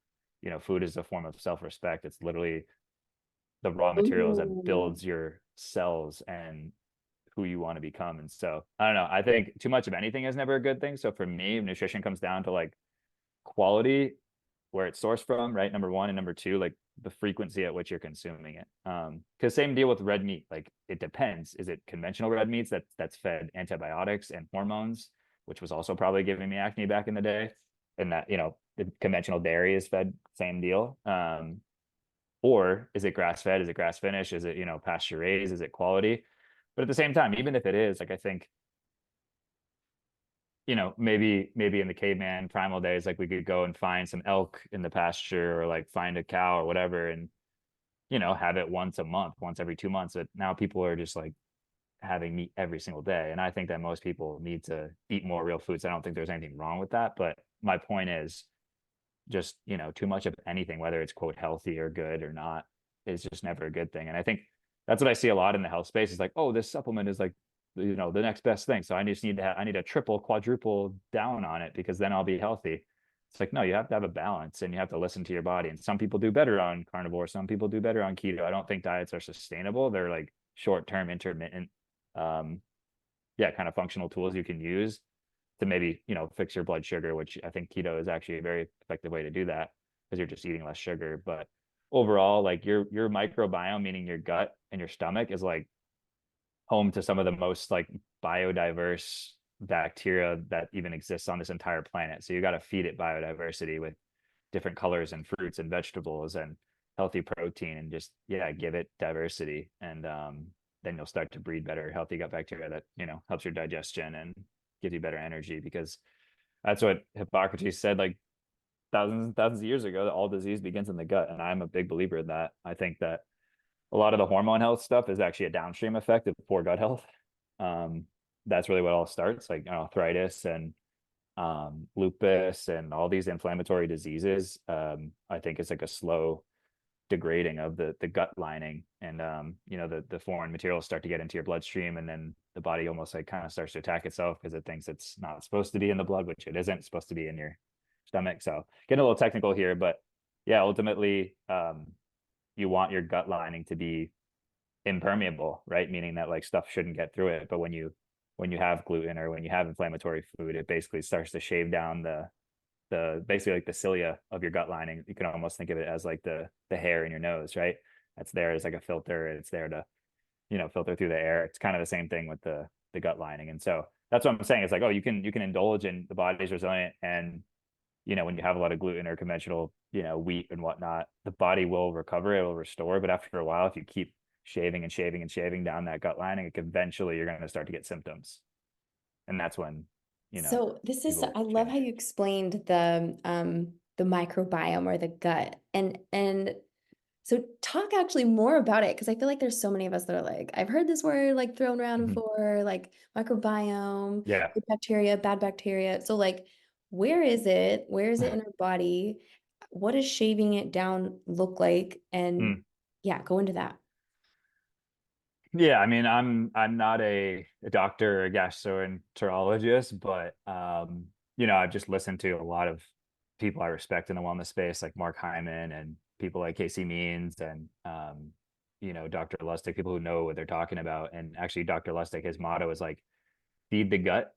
Food is a form of self-respect. It's literally the raw materials that Ooh. builds your cells and who you want to become. And so I don't know. I think too much of anything is never a good thing. So for me, nutrition comes down to like quality, where it's sourced from, right? Number one, and number two, like the frequency at which you're consuming it. Because same deal with red meat. Like it depends. Is it conventional red meats that's fed antibiotics and hormones, which was also probably giving me acne back in the day, and that the conventional dairy is fed same deal. Or is it grass fed? Is it grass finished? Is it, pasture raised? Is it quality? But at the same time, even if it is, like I think, maybe in the caveman primal days, like we could go and find some elk in the pasture or like find a cow or whatever and, have it once a month, once every 2 months. But now people are just like having meat every single day. And I think that most people need to eat more real foods. I don't think there's anything wrong with that. But my point is, just too much of anything, whether it's quote healthy or good or not, is just never a good thing. And I think that's what I see a lot in the health space, is like, oh, this supplement is like the next best thing, so I just need I need a triple quadruple down on it because then I'll be healthy. It's like, no, you have to have a balance and you have to listen to your body. And some people do better on carnivore, some people do better on keto. I don't think diets are sustainable. They're like short-term intermittent, um kind of functional tools you can use to maybe fix your blood sugar, which I think keto is actually a very effective way to do that, because you're just eating less sugar. But overall, like your microbiome, meaning your gut and your stomach, is like home to some of the most like biodiverse bacteria that even exists on this entire planet. So you got to feed it biodiversity with different colors and fruits and vegetables and healthy protein, and just give it diversity. And then you'll start to breed better healthy gut bacteria that helps your digestion and gives you better energy, because that's what Hippocrates said like thousands and thousands of years ago, that all disease begins in the gut. And I'm a big believer in that. I think that a lot of the hormone health stuff is actually a downstream effect of poor gut health. um, that's really what all starts, like arthritis and lupus and all these inflammatory diseases. I think it's like a slow degrading of the gut lining, and the foreign materials start to get into your bloodstream, and then the body almost like kind of starts to attack itself because it thinks it's not supposed to be in the blood, which it isn't. It's supposed to be in your stomach. So getting a little technical here, but yeah, ultimately, you want your gut lining to be impermeable, right? Meaning that like stuff shouldn't get through it. But when you have gluten or when you have inflammatory food, it basically starts to shave down the basically like the cilia of your gut lining. You can almost think of it as like the hair in your nose, right? That's there as like a filter. It's there to filter through the air. It's kind of the same thing with the gut lining. And so that's what I'm saying. It's like, oh, you can indulge, and the body's resilient. And when you have a lot of gluten or conventional wheat and whatnot, the body will recover, it will restore. But after a while, if you keep shaving and shaving and shaving down that gut lining, eventually you're going to start to get symptoms. And that's when So this is, people I love how change. you explained the microbiome or the gut. And so talk actually more about it, because I feel like there's so many of us that are like, I've heard this word like thrown around Mhm. before, like microbiome, Yeah. good bacteria, bad bacteria. So like where is it? Where is it in our body? What does shaving it down look like? And Mm. yeah, go into that. Yeah, I mean, I'm not a doctor or a gastroenterologist, but you know, I've just listened to a lot of people I respect in the wellness space, like Mark Hyman and people like Casey Means and you know, Dr. Lustig, people who know what they're talking about. And actually, Dr. Lustig, his motto is like, feed the gut,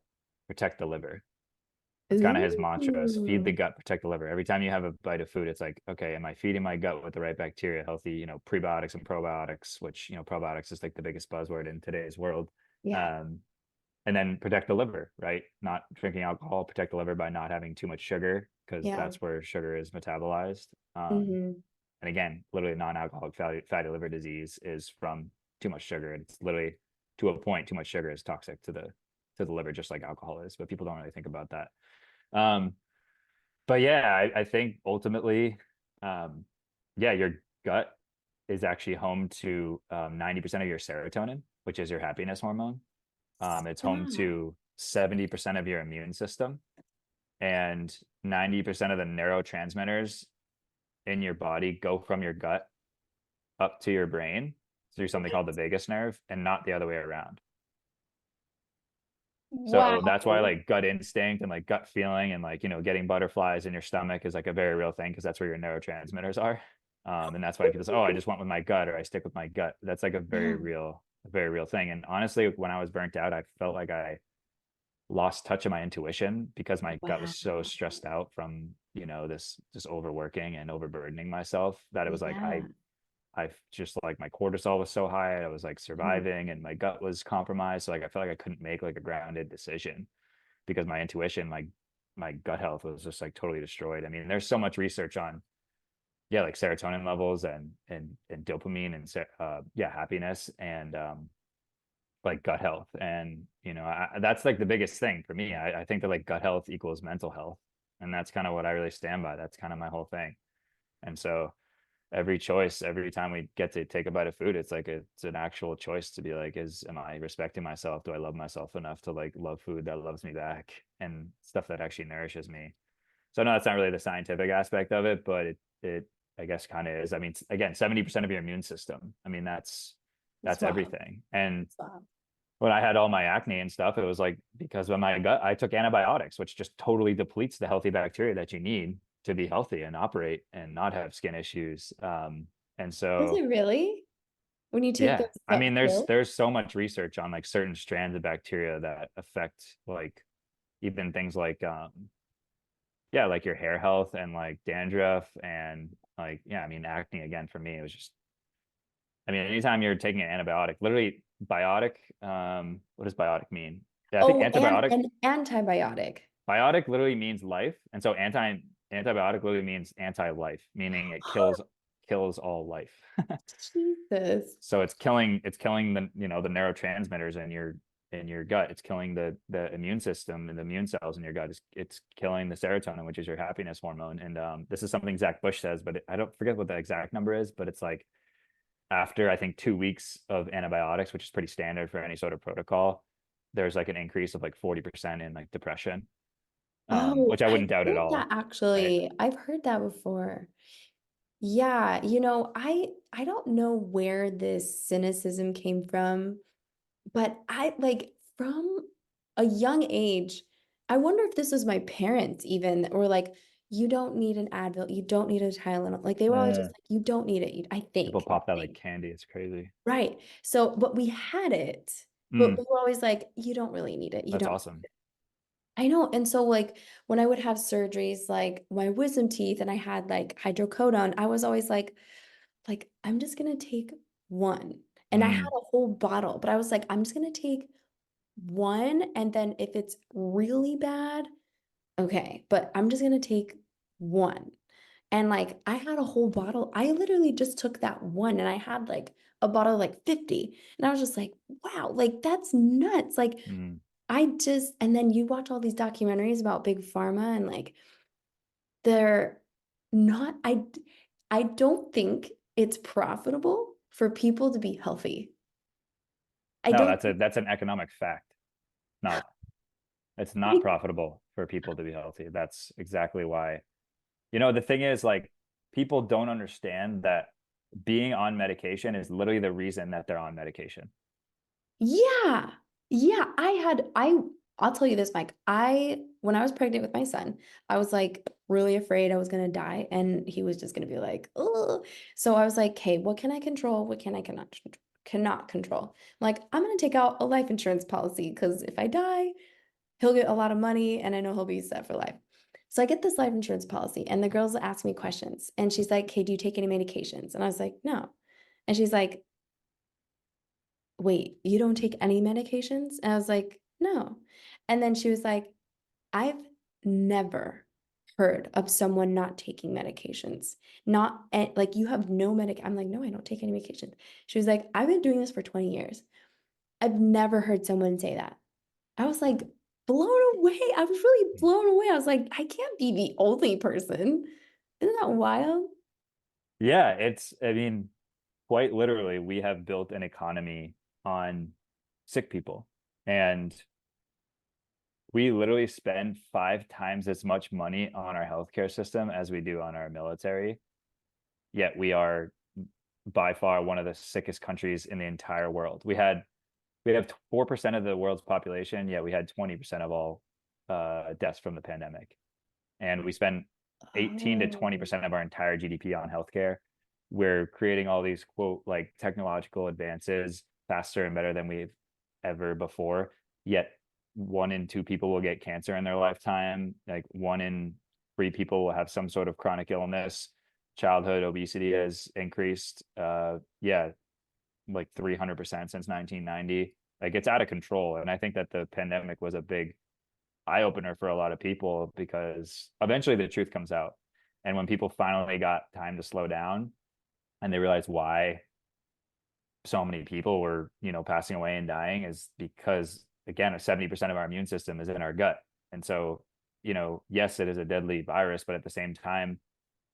protect the liver. That's kind of his mantra is feed the Ooh, gut, protect the liver. Every time you have a bite of food, it's like, okay, am I feeding my gut with the right bacteria, healthy, you know, prebiotics and probiotics, which, you know, probiotics is like the biggest buzzword in today's world. yeah, Um, and then protect the liver, right? Not drinking alcohol, protect the liver by not having too much sugar, because yeah. that's where sugar is metabolized. Hmm. And again, literally non-alcoholic fatty liver disease is from too much sugar. It's literally to a point, too much sugar is toxic to the liver, just like alcohol is, but people don't really think about that. Um, but yeah, I think ultimately, um, yeah, your gut is actually home to 90% of your serotonin, which is your happiness hormone. It's home Stop. to 70% of your immune system, and 90% of the neurotransmitters in your body go from your gut up to your brain through something called the vagus nerve and not the other way around. So that's why Wow. like gut instinct and like gut feeling and like, you know, getting butterflies in your stomach is like a very real thing because that's where your neurotransmitters are. And that's why people say, oh, I just went with my gut or I stick with my gut. That's like Yeah. a very real thing. And honestly, when I was burnt out, I felt like I lost touch of my intuition because my gut was so Wow. stressed out from, you know, this just overworking and overburdening myself that it was like Yeah. I just like my cortisol was so high, I was like Mhm. surviving and my gut was compromised. So like I felt like I couldn't make like a grounded decision because my intuition, my gut health was just like totally destroyed. I mean, there's so much research on yeah, like serotonin levels and dopamine and yeah, happiness and like gut health. And you know, that's like the biggest thing for me. I think that like gut health equals mental health, and that's kind of what I really stand by. That's kind of my whole thing. And so every choice, every time we get to take a bite of food, it's like it's an actual choice to be like, am I respecting myself? Do I love myself enough to like love food that loves me back and stuff that actually nourishes me? So I know that's not really the scientific aspect of it, but it I guess kind of is. I mean, again, 70% of your immune system. I mean, That's that's wild. everything. And That's wild. when I had all my acne and stuff, it was like because of my gut, I took antibiotics, which just totally depletes the healthy bacteria that you need to be healthy and operate and not have skin issues. And Is so, it really? When you take yeah, those I mean, pills? there's so much research on like certain strands of bacteria that affect like even things like yeah, like your hair health and like dandruff and like yeah, I mean, acne again for me, it was just I mean, anytime you're taking an antibiotic, literally biotic, what does biotic mean? Yeah, I think Oh, and antibiotic, an antibiotic. biotic literally means life. And so antibiotic literally means anti-life, meaning it kills all life. Jesus. So it's killing the, you know, the neurotransmitters in your gut. It's killing the immune system and the immune cells in your gut. It's killing the serotonin, which is your happiness hormone. And this is something Zach Bush says, but I don't forget what the exact number is, but it's like after I think 2 weeks of antibiotics, which is pretty standard for any sort of protocol, there's like an increase of like 40% in like depression, Oh, which I I've wouldn't doubt at heard that all. Right. actually. I've heard that before. Yeah, I don't know where this cynicism came from, but I like from a young age, I wonder if this was my parents even that were like, you don't need an Advil, you don't need a Tylenol. Like they were always just like, you don't need it. I People think, pop that like candy. It's crazy. right. So, but we had it, but Mm, we were always like, you don't really need it. You that's don't. awesome. I know. And so like when I would have surgeries, like my wisdom teeth and I had like hydrocodone, I was always like, I'm just gonna take one. And I had Mm, a whole bottle, but I was like, I'm just gonna take one. And then if it's really bad, okay, but I'm just gonna take one. And like I had a whole bottle. I literally just took that one and I had like a bottle of like 50. And I was just like, wow, like that's nuts. Like mm. and then you watch all these documentaries about big pharma and like they're not, I don't think it's profitable for people to be healthy. I No, don't, that's an economic fact. Not It's not profitable for people to be healthy. That's exactly why. The thing is, like, people don't understand that being on medication is literally the reason that they're on medication. Yeah. Yeah. I'll tell you this, Mike. When I was pregnant with my son, I was like really afraid I was going to die and he was just going to be like, oh. So I was like, hey, what can I control? What can I cannot control? I'm like, I'm going to take out a life insurance policy because if I die, he'll get a lot of money and I know he'll be set for life. So I get this life insurance policy and the girls ask me questions and she's like, hey, do you take any medications? And I was like, no. And she's like, wait, you don't take any medications? And I was like, no. And then she was like, I've never heard of someone not taking medications. Not like you have no medic. I'm like, no, I don't take any medications. She was like, I've been doing this for 20 years. I've never heard someone say that. I was like blown away. I was really blown away. I was like, I can't be the only person. Isn't that wild? Yeah, I mean, quite literally, we have built an economy on sick people. And we literally spend 5 times as much money on our healthcare system as we do on our military. Yet we are by far one of the sickest countries in the entire world. We have 4% of the world's population, yet we had 20% of all deaths from the pandemic. And we spend 18 to Oh, 20% of our entire GDP on healthcare. We're creating all these quote like technological advances faster and better than we've ever before. Yet 1 in 2 people will get cancer in their lifetime. Like 1 in 3 people will have some sort of chronic illness. Childhood obesity has increased. Yeah, like 300% since 1990. Like it's out of control. And I think that the pandemic was a big eye opener for a lot of people because eventually the truth comes out. And when people finally got time to slow down and they realized why so many people were, passing away and dying is because again, 70% of our immune system is in our gut. And so, yes, it is a deadly virus, but at the same time,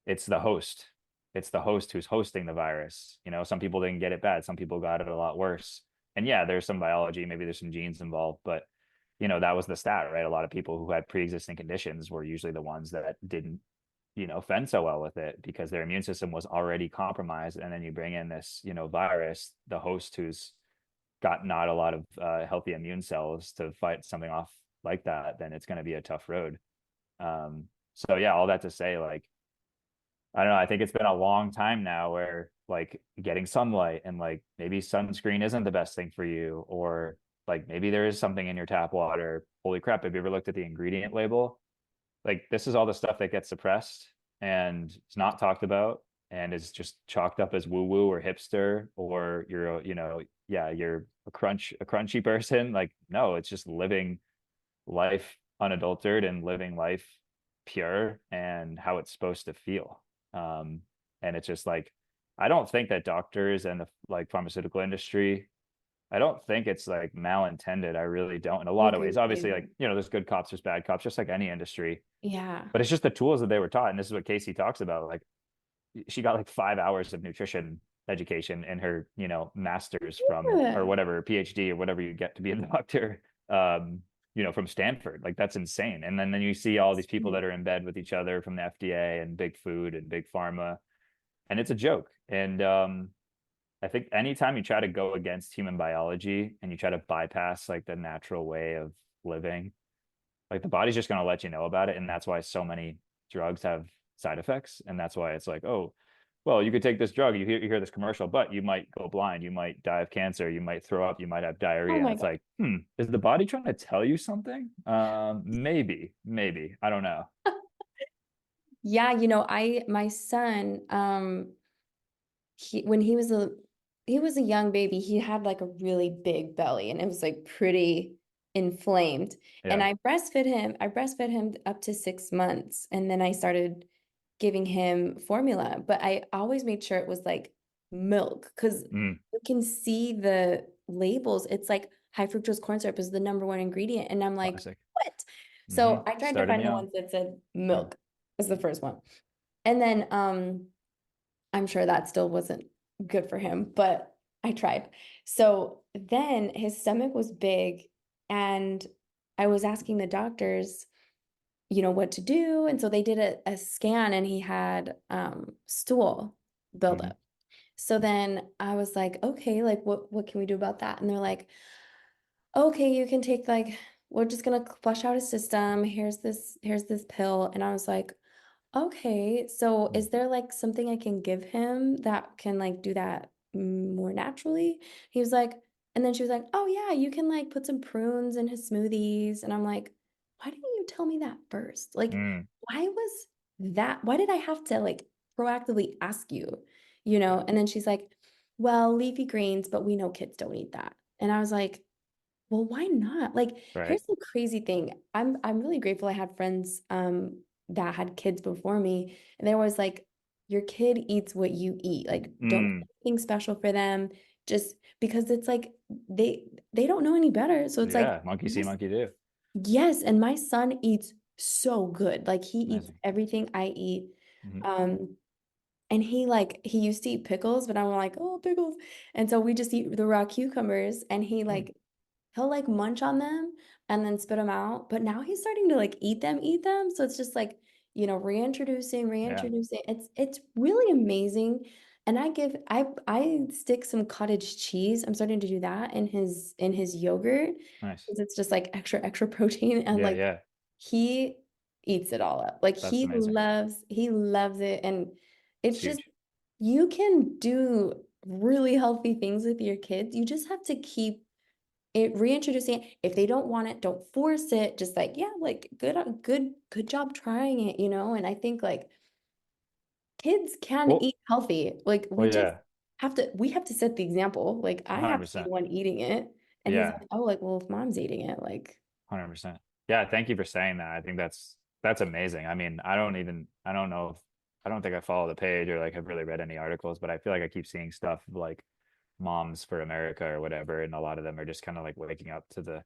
it's the host. It's the host who's hosting the virus. Some people didn't get it bad. Some people got it a lot worse. And yeah, there's some biology, maybe there's some genes involved, but that was the stat, right? A lot of people who had pre-existing conditions were usually the ones that didn't, fend so well with it because their immune system was already compromised. And then you bring in this, virus, the host who's got not a lot of healthy immune cells to fight something off like that, then it's going to be a tough road. So yeah, all that to say, like, I don't know. I think it's been a long time now where like getting sunlight and like maybe sunscreen isn't the best thing for you, or like maybe there is something in your tap water. Holy crap, have you ever looked at the ingredient label? Like this is all the stuff that gets suppressed and it's not talked about and is just chalked up as woo woo or hipster or yeah, you're a crunchy person. Like, no, it's just living life unadulterated and living life pure and how it's supposed to feel. Um, and it's just like, I don't think that doctors and the like pharmaceutical industry, I don't think it's like malintended. I really don't in a I lot of agree ways. with Obviously, like, you. there's good cops, there's bad cops, just like any industry. Yeah. But it's just the tools that they were taught. And this is what Casey talks about. Like she got like 5 hours of nutrition education in her, master's from or Yeah. whatever, PhD or whatever you get to be a doctor. Um, from Stanford. Like that's insane. And then you see all these people that are in bed with each other from the FDA and big food and big pharma. And it's a joke. And I think anytime you try to go against human biology and you try to bypass like the natural way of living, like the body's just going to let you know about it. And that's why so many drugs have side effects. And that's why it's like, oh, well, you could take this drug, you hear this commercial, but you might go blind, you might die of cancer, you might throw up, you might have Oh diarrhea. And my it's God. like, is the body trying to tell you something? Maybe. I don't know. Yeah, my son, when he was a young baby, he had like a really big belly and it was like pretty inflamed. And Yeah. I breastfed him up to 6 months. And then I started giving him formula, but I always made sure it was like milk because Mm, you can see the labels. It's like high fructose corn syrup is the number one ingredient. And I'm like, classic. what? So I tried to Started find me the young. ones that said Yeah. milk was the first one. And then I'm sure that still wasn't good for him, but I tried. So then his stomach was big and I was asking the doctors, what to do. And so they did a scan and he had stool Mhm. buildup. So then I was like, okay, like what can we do about that? And they're like, okay, you can take like, we're just gonna flush out his system. Here's this pill. And I was like, okay, so Mm. is there like something I can give him that can like do that more naturally? He was like, and then she was like, oh yeah, you can like put some prunes in his smoothies. And I'm like, why didn't you tell me that first? Like, Mm. why did I have to like proactively ask you, you know? And then she's like, well, leafy greens, but we know kids don't eat that. And I was like, well, why not? Like, Right. here's the crazy thing. I'm really grateful I had friends that had kids before me. And they were always like, your kid eats what you eat. Like, don't do Mm. anything special for them. Just because it's like they don't know any better. So it's like, Yeah, monkey see, yes, monkey do. yes. And my son eats so good. Like he eats Amazing. everything I eat. Mhm. Um, and he used to eat pickles, but I'm like, oh, pickles. And so we just eat the raw cucumbers and Mm. he'll like munch on them and then spit them out. But now he's starting to like eat them. So it's just like, Yeah, reintroducing. It's really amazing. And I stick some cottage cheese. I'm starting to do that in his yogurt nice. because it's just like extra protein and Yeah, like yeah, he eats it all up. Like that's amazing. he loves it. And it's It's just huge. you can do really healthy things with your kids. You just have to keep reintroducing it. If they don't want it, don't force it. Just like, yeah, like good job trying it, And I think like kids can Well, eat healthy. Like well, yeah, we have to set the example. Like I have to be the 100%. one eating it. And he's Yeah, like, oh, like, well, if mom's eating it, like, 100%. Yeah, thank you for saying that. I think that's amazing. I mean, I don't know if I don't think I follow the page or like have really read any articles, but I feel like I keep seeing stuff like Moms for America or whatever, and a lot of them are just kind of like waking up to the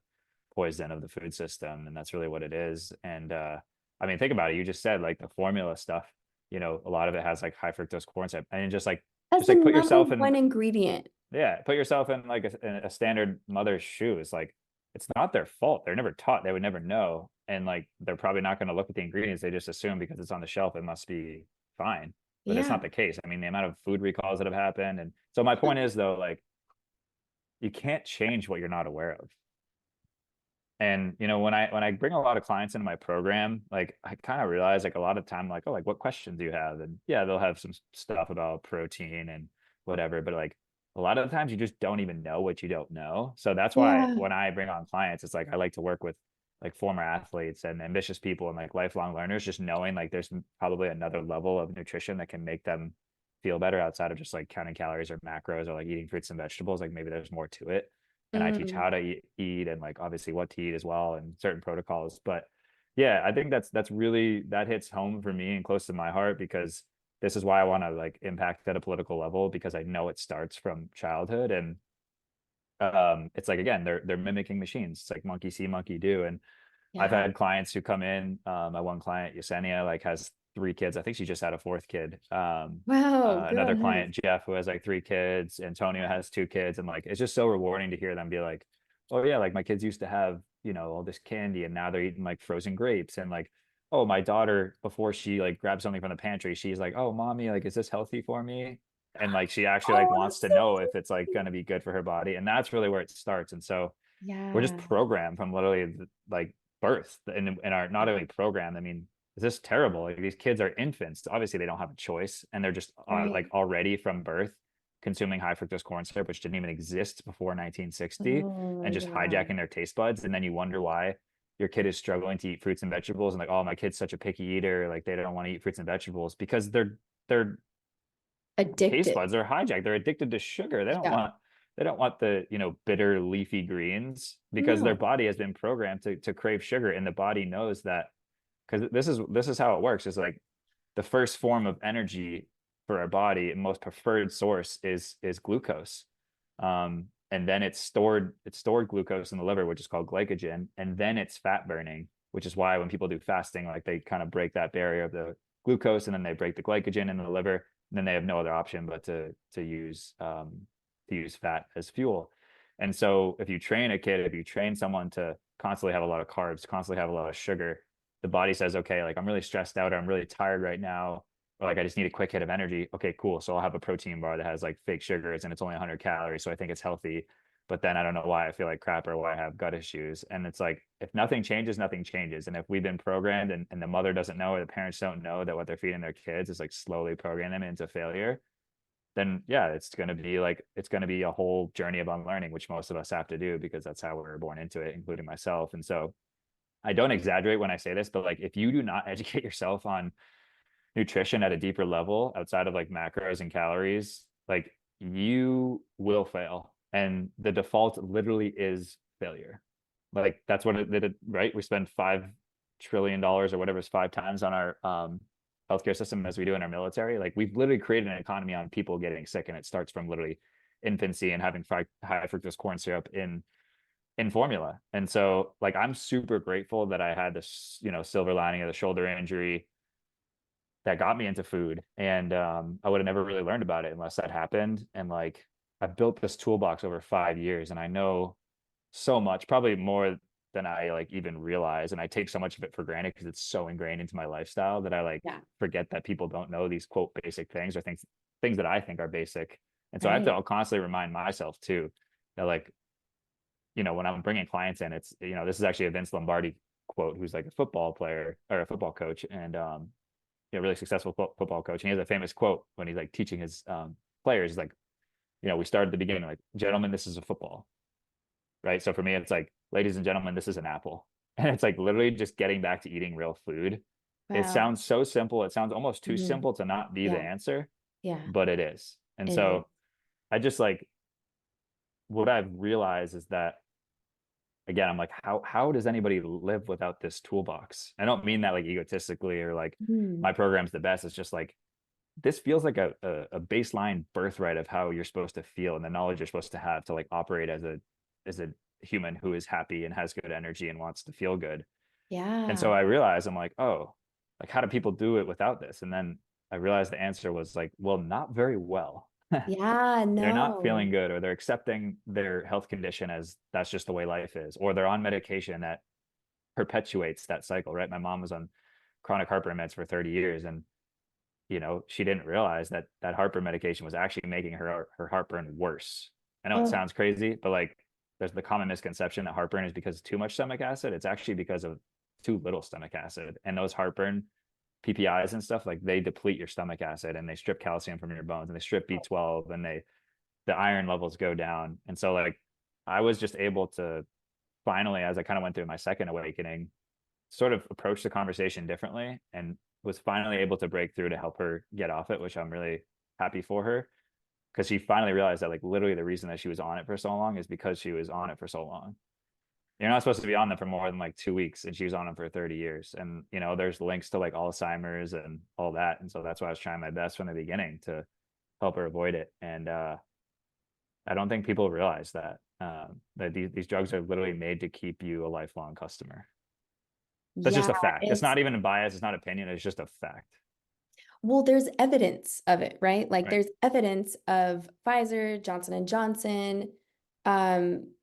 poison of the food system, and that's really what it is. And I mean, think about it. You just said like the formula stuff. A lot of it has like high fructose corn syrup, and that's just the like put number yourself in one ingredient. yeah, put yourself in like a standard mother's shoes. Like it's not their fault. They're never taught. They would never know, and like they're probably not going to look at the ingredients. They just assume because it's on the shelf, it must be fine. But it's Yeah. not the case. I mean, the amount of food recalls that have happened, and so my point is though, like you can't change what you're not aware of. And when I bring a lot of clients into my program, like I kind of realize like a lot of time, like, oh, like what questions do you have? And yeah, they'll have some stuff about protein and whatever, but like a lot of the times you just don't even know what you don't know. So that's why Yeah. when I bring on clients, it's like I like to work with like former athletes and ambitious people and like lifelong learners, just knowing like there's probably another level of nutrition that can make them feel better outside of just like counting calories or macros or like eating fruits and vegetables. Like maybe there's more to it, and I teach Mm. how to eat and like obviously what to eat as well and certain protocols. But yeah, I think that's really that hits home for me and close to my heart because this is why I want to like impact at a political level because I know it starts from childhood. And it's like again they're mimicking machines. It's like monkey see monkey do. And I've Yeah. had clients who come in. My one client, Yesenia, like has three kids. I think she just had a fourth kid. Wow. Good Another on her. client, Jeff, who has like three kids. Antonio has two kids, and like it's just so rewarding to hear them be like, "Oh yeah, like my kids used to have all this candy, and now they're eating like frozen grapes." And like, "Oh, my daughter before she like grabs something from the pantry, she's like, oh, mommy, like is this healthy for me?" And like she actually like Oh, wants that's to so know if it's like cute. going to be good for her body, and that's really where it starts. And so we're just Yeah. programmed from literally like birth and are not Yeah. only programmed. I mean, is this terrible? Like these kids are infants. Obviously, they don't have a choice, and they're just like Right. already from birth consuming high fructose corn syrup, which didn't even exist before 1960, Oh and my just God. hijacking their taste buds. And then you wonder why your kid is struggling to eat fruits and vegetables, and like, oh, my kid's such a picky eater. Like they don't want to eat fruits and vegetables because their taste Addicted. buds are hijacked. They're addicted to sugar. Yeah. They don't want the bitter leafy greens because their No. body has been programmed to crave sugar, and the body knows that because this is how it works. Is like the first form of energy for our body and most preferred source is glucose. And then it's stored glucose in the liver, which is called glycogen, and then it's fat burning, which is why when people do fasting, like they kind of break that barrier of the glucose and then they break the glycogen in the liver, and then they have no other option but to use fat as fuel. And so if you train someone to constantly have a lot of carbs, constantly have a lot of sugar, the body says, okay, like I'm really stressed out, or I'm really tired right now, or like I just need a quick hit of energy. Okay, cool. So I'll have a protein bar that has like fake sugars and it's only 100 calories. So I think it's healthy. But then I don't know why I feel like crap or why I have gut issues. And it's like, if nothing changes, nothing changes. And if we've been programmed and the mother doesn't know or the parents don't know that what they're feeding their kids is like slowly programming them into failure, then yeah, it's going to be a whole journey of unlearning, which most of us have to do because that's how we were born into it, including myself. And so I don't exaggerate when I say this, but like if you do not educate yourself on nutrition at a deeper level outside of like macros and calories, like you will fail. And the default literally is failure. Like that's what it did, right? We spend $5 trillion or whatever is 5 times on our healthcare system as we do in our military. Like we've literally created an economy on people getting sick, and it starts from literally infancy and having high fructose corn syrup in formula. And so like I'm super grateful that I had this, silver lining of the shoulder injury that got me into food. And I would have never really learned about it unless that happened. And like I built this toolbox over 5 years, and I know so much, probably more than I like even realize. And I take so much of it for granted because it's so ingrained into my lifestyle that I like Yeah. forget that people don't know these quote basic things, or things that I think are basic. And so I have Right. to constantly remind myself too that like, when I'm bringing clients in, it's, this is actually a Vince Lombardi quote, who's like a football player or a football coach, and really successful football coach. And he has a famous quote when he's like teaching his players, like, we start at the beginning, like, gentlemen, this is a football, right? So for me, it's like, ladies and gentlemen, this is an apple. And it's like literally just getting back to eating real food. It Wow. sounds so simple. It sounds almost too Mhm. simple to not be the Yeah. answer, Yeah. but it is. And It is. so I just like, what I've realized is that, again, I'm like, how does anybody live without this toolbox? I don't mean that like egotistically or like Mhm. my program's the best. It's just like this feels like a baseline birthright of how you're supposed to feel and the knowledge you're supposed to have to like operate as a human who is happy and has good energy and wants to feel good. And so Yeah. I realized, I'm like, oh, like how do people do it without this? And then I realized the answer was like, well, not very well. Yeah. They're not feeling No. good, or they're accepting their health condition as that's just the way life is, or they're on medication that perpetuates that cycle, right? My mom was on chronic heartburn meds for 30 years, and she didn't realize that that heartburn medication was actually making her heartburn worse. I know it Oh. sounds crazy, but like there's the common misconception that heartburn is because of too much stomach acid. It's actually because of too little stomach acid. And those heartburn PPIs and stuff, like they deplete your stomach acid and they strip calcium from your bones and they strip B12 and the iron levels go down. And so like I was just able to finally, as I kind of went through my second awakening, sort of approach the conversation differently, and was finally able to break through to help her get off it, which I'm really happy for her, because she finally realized that like literally the reason that she was on it for so long is because she was on it for so long. You're not supposed to be on them for more than like 2 weeks, and she was on them for 30 years. And there's links to like Alzheimer's and all that. And so that's why I was trying my best from the beginning to help her avoid it. And I don't think people realize that these drugs are literally made to keep you a lifelong customer. That's Yeah. just a fact. It's It's not even a bias. It's not opinion. It's just a fact. Well, there's evidence of it, right? Like Right. there's evidence of Pfizer, Johnson and Johnson,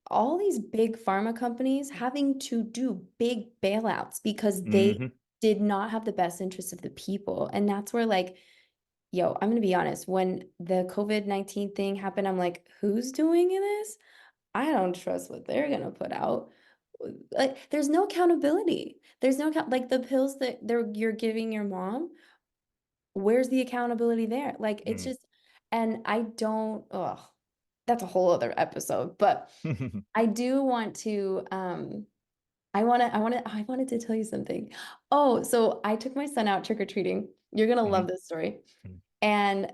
all these big pharma companies having to do big bailouts because they Mm-hmm. did not have the best interest of the people. And that's where like, yo, I'm gonna be honest, when the COVID-19 thing happened, I'm like, who's doing this? I don't trust what they're gonna put out. Like, there's no accountability. There's no like the pills that you're giving your mom, where's the accountability there? Like it's Mm. just, and I don't, oh, that's a whole other episode, but I do want to, I wanted to tell you something. Oh, so I took my son out trick-or-treating. You're gonna love Mhm. this story. And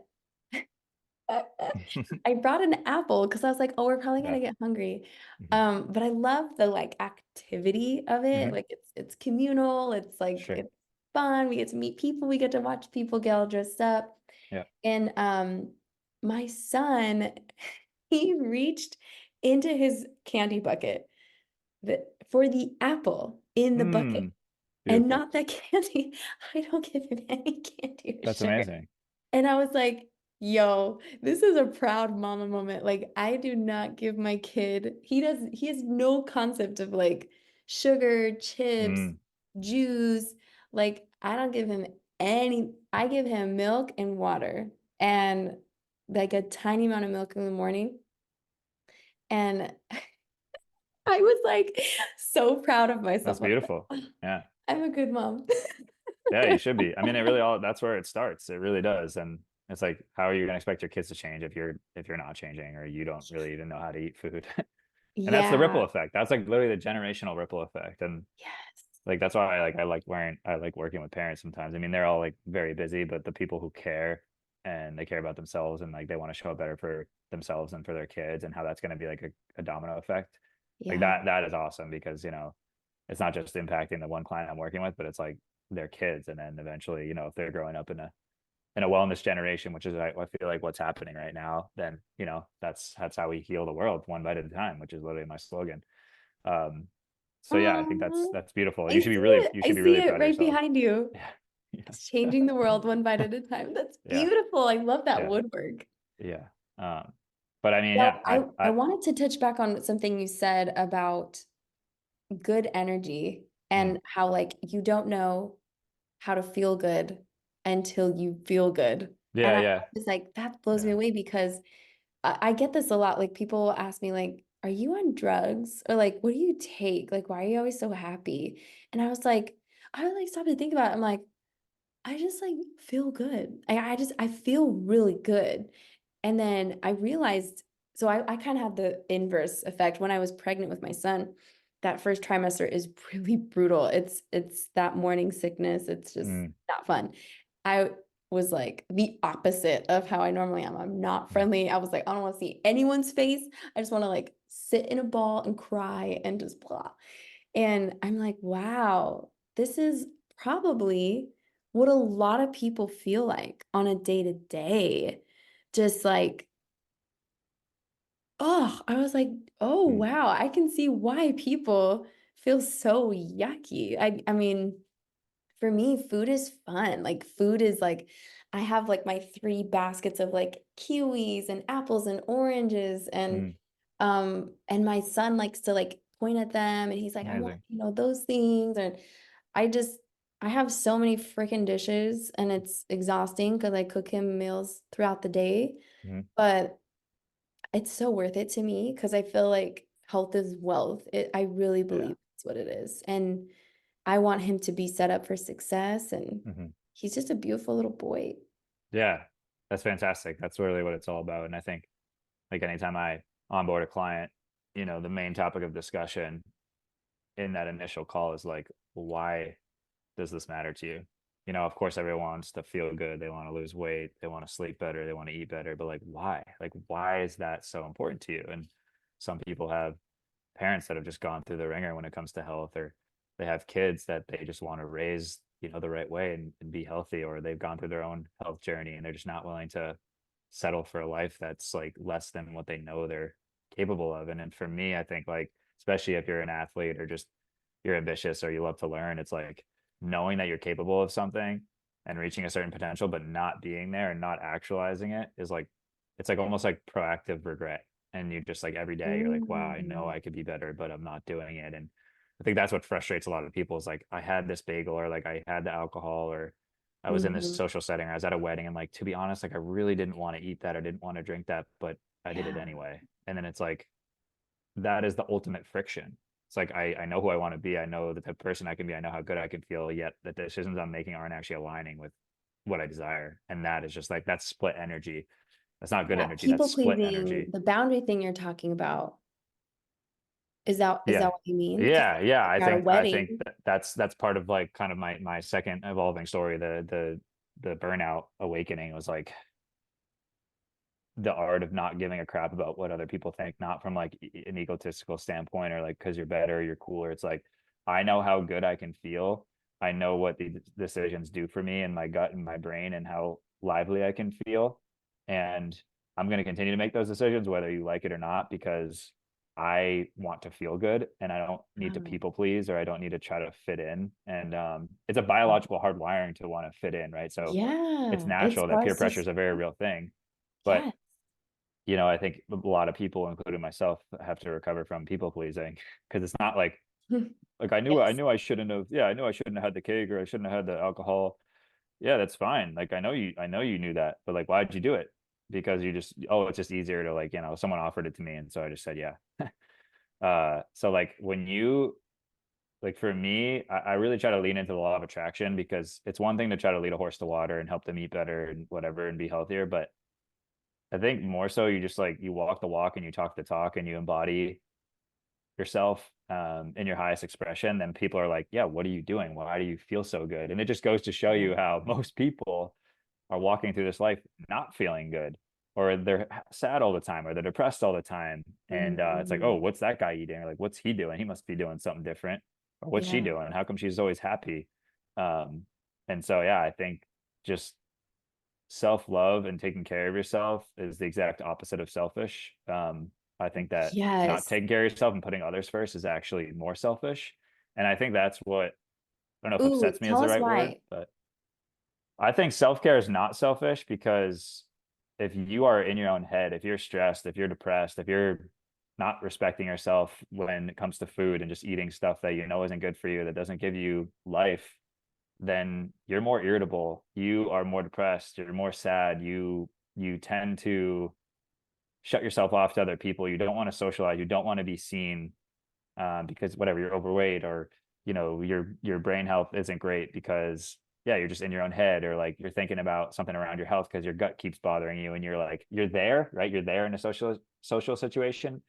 I brought an apple because I was like, oh, we're probably Yeah. gonna get hungry. Mhm. But I love the like activity of it. Mhm. Like it's communal, it's like Sure. it's fun. We get to meet people, we get to watch people get all dressed up. Yeah. And my son, he reached into his candy bucket for the apple in the bucket. Mm. And Beautiful. not that candy. I don't give him any candy or That's sugar. amazing. And I was like, yo, this is a proud mama moment. Like, I do not give my kid, he has no concept of like sugar, chips, Mm, juice. Like I don't give him I give him milk and water and like a tiny amount of milk in the morning. And I was like so proud of that's myself. I'm beautiful. like, Yeah. I'm a good mom. Yeah, you should be. I mean, it really all that's where it starts. It really does. And it's like, how are you gonna expect your kids to change if you're not changing or you don't really even know how to eat food? And that's the ripple Yeah. effect. That's like literally the generational ripple effect. And Yes. like that's why I like working with parents sometimes. I mean, they're all like very busy, but the people who care and they care about themselves and like they want to show up better for themselves and for their kids and how that's going to be like a domino effect. Like Yeah. that is awesome because, you know, it's not just impacting the one client I'm working with, but it's like their kids. And then eventually, you know, if they're growing up in a wellness generation, which is I feel like what's happening right now, then, you know, that's how we heal the world one bite at a time, which is literally my slogan. Um, so yeah, I think Oh, that's beautiful. I see it. You I should be see really it proud of right yourself. behind you. Yeah. It's Yeah. changing the world one bite at a time. That's Yeah. beautiful. I love that Yeah. woodwork. Yeah. But I mean, yeah, Well, I wanted to touch back on something you said about good energy mm, and how like you don't know how to feel good until you feel good. And yeah, I yeah, was like, that blows me yeah. away because I get this a lot. Like people will ask me, like, are you on drugs? Or like, what do you take? Like, why are you always so happy? And I was like, I would like stop to think about it. I'm like, I just like feel good. I feel really good. And then I realized, so I kind of had the inverse effect when I was pregnant with my son. That first trimester is really brutal. It's that morning sickness. It's just Mm, not fun. I was like the opposite of how I normally am. I'm not mm, friendly. I was like, I don't want to see anyone's face. I just want to like sit in a ball and cry and just blah. And I'm like, wow, this is probably what a lot of people feel like on a day to day. Just like, oh, I was like, oh, mm, wow, I can see why people feel so yucky. I mean, for me, food is fun. Like food is like I have like my three baskets of like kiwis and apples and oranges mm. and my son likes to like point at them and he's like, I want, Amazing. those things. And I just I have so many freaking dishes and it's exhausting because I cook him meals throughout the day. Mm, But it's so worth it to me because I feel like health is wealth. I really yeah. believe that's what it is. And I want him to be set up for success. And Hmm. he's just a beautiful little boy. Yeah. That's fantastic. That's really what it's all about. And I think like anytime I onboard a client, you know, the main topic of discussion in that initial call is like, why does this matter to you? You know, of course, everyone wants to feel good. They want to lose weight. They want to sleep better. They want to eat better. But like, why? Like, why is that so important to you? And some people have parents that have just gone through the ringer when it comes to health, or they have kids that they just want to raise, you know, the right way and be healthy, or they've gone through their own health journey and they're just not willing to settle for a life that's like less than what they know they're capable of. And for me, I think like, especially if you're an athlete or just you're ambitious or you love to learn, it's like knowing that you're capable of something and reaching a certain potential, but not being there and not actualizing it is like, it's like almost like proactive regret. And you just like every day you're like, wow, I know Mm, I could be better, but I'm not doing it. And I think that's what frustrates a lot of people is like, I had this bagel or like I had the alcohol or I was in this mhm. social setting or I was at a wedding and like, to be honest, like I really didn't want to eat that or didn't want to drink that, but I did it Yeah. anyway. And then it's like, that is the ultimate friction. It's like I know who I want to be. I know the type of person I can be. I know how good I can feel. Yet the decisions I'm making aren't actually aligning with what I desire. And that is just like that's split energy. That's not good Yeah. energy. That's People split pleasing, energy. the boundary thing you're talking about, is that Yeah. what you mean? Because Yeah. if you're at a I think wedding, that's part of like kind of my second evolving story. The burnout awakening was like the art of not giving a crap about what other people think, not from like an egotistical standpoint or like because you're better, you're cooler. It's like I know how good I can feel. I know what the decisions do for me and my gut and my brain and how lively I can feel. And I'm going to continue to make those decisions, whether you like it or not, because I want to feel good and I don't need to um, people please or I don't need to try to fit in. And it's a biological hardwiring to want to fit in, right? So it's yeah, it natural that peer starts pressure to, is a very real thing. But yes. you know, I think a lot of people, including myself, have to recover from people pleasing because it's not like Like I Yes. knew I shouldn't have, yeah, I knew I shouldn't have had the cake or I shouldn't have had the alcohol. Yeah, that's fine. Like I know you knew that, but like why'd you do it? Because you just, oh, it's just easier to like, someone offered it to me and so I just said yeah. So like when you like for me, I really try to lean into the law of attraction because it's one thing to try to lead a horse to water and help them eat better and whatever and be healthier, but I think more so you just like you walk the walk and you talk the talk and you embody yourself in your highest expression, then people are like, yeah, what are you doing? Why do you feel so good? And it just goes to show you how most people are walking through this life not feeling good, or they're sad all the time, or they're depressed all the time. And it's like, oh, Mhm. what's that guy eating? Or like, what's he doing? He must be doing something different. Or what's she Yeah. doing? How come she's always happy? Um, and so, yeah, I think just self-love and taking care of yourself is the exact opposite of selfish. I think that not Yes. taking care of yourself and putting others first is actually more selfish. And I think that's what, I don't know if Ooh, upsets me is tell the us right word, why. but I think self-care is not selfish because if you are in your own head, if you're stressed, if you're depressed, if you're not respecting yourself when it comes to food and just eating stuff that you know isn't good for you, that doesn't give you life, then you're more irritable, you are more depressed, you're more sad, you tend to shut yourself off to other people, you don't want to socialize, you don't want to be seen, because whatever, you're overweight, or your brain health isn't great because yeah, you're just in your own head, or like you're thinking about something around your health because your gut keeps bothering you and you're like you're there, right, you're there in a social situation,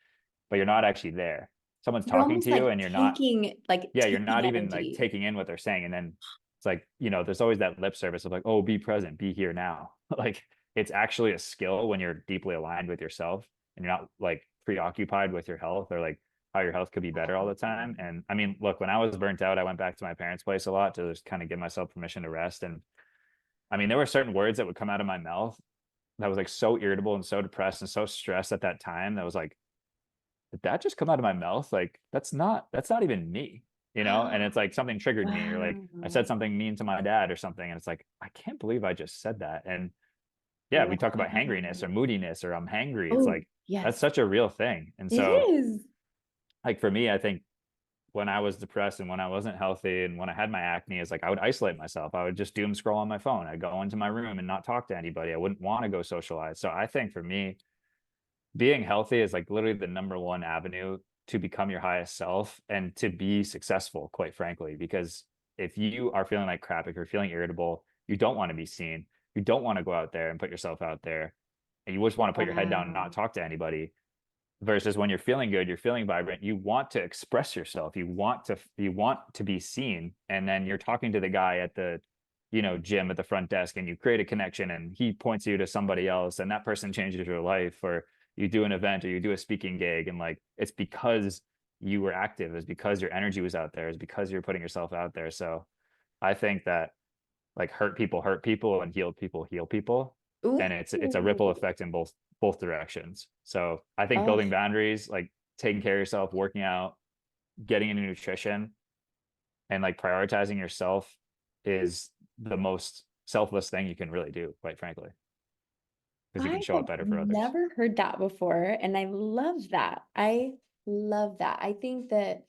but you're not actually there. Someone's You're talking almost to you like and you're not, yeah, you're taking not even like energy. taking in what they're saying. And then it's like, there's always that lip service of like, oh, be present, be here now. Like it's actually a skill when you're deeply aligned with yourself and you're not like preoccupied with your health or like how your health could be better all the time. And I mean, look, when I was burnt out, I went back to my parents' place a lot to just kind of give myself permission to rest. And I mean, there were certain words that would come out of my mouth that was like so irritable and so depressed and so stressed at that time that was like, did that just come out of my mouth? Like that's not even me, And it's like something triggered me, or like I Wow. said something mean to my dad or something, and it's like I can't believe I just said that. And yeah, we talk about hangriness or Wow. moodiness or I'm hangry. It's Oh, like that's yes, such a real thing. And it so is. like for me, I think when I was depressed and when I wasn't healthy and when I had my acne, is like I would isolate myself. I would just doom scroll on my phone. I'd go into my room and not talk to anybody. I wouldn't want to go socialize. So I think for me, being healthy is like literally the number one avenue to become your highest self and to be successful, quite frankly. Because if you are feeling like crap, if you're feeling irritable, you don't want to be seen, you don't want to go out there and put yourself out there, and you just want to put your head down and not Wow. talk to anybody. Versus when you're feeling good, you're feeling vibrant, you want to express yourself, you want to be seen, and then you're talking to the guy at the gym at the front desk and you create a connection and he points you to somebody else and that person changes your life, or you do an event or you do a speaking gig and like it's because you were active, it's because your energy was out there, it's because you're putting yourself out there. So I think that like hurt people and heal people, and it's a ripple Ooh. effect in both directions. So I think Oh, building boundaries, like taking care of yourself, working out, getting into nutrition, and like prioritizing yourself is the most selfless thing you can really do, quite frankly, because you I can show have up better for others. never heard that before, and I love that. I love that. I think that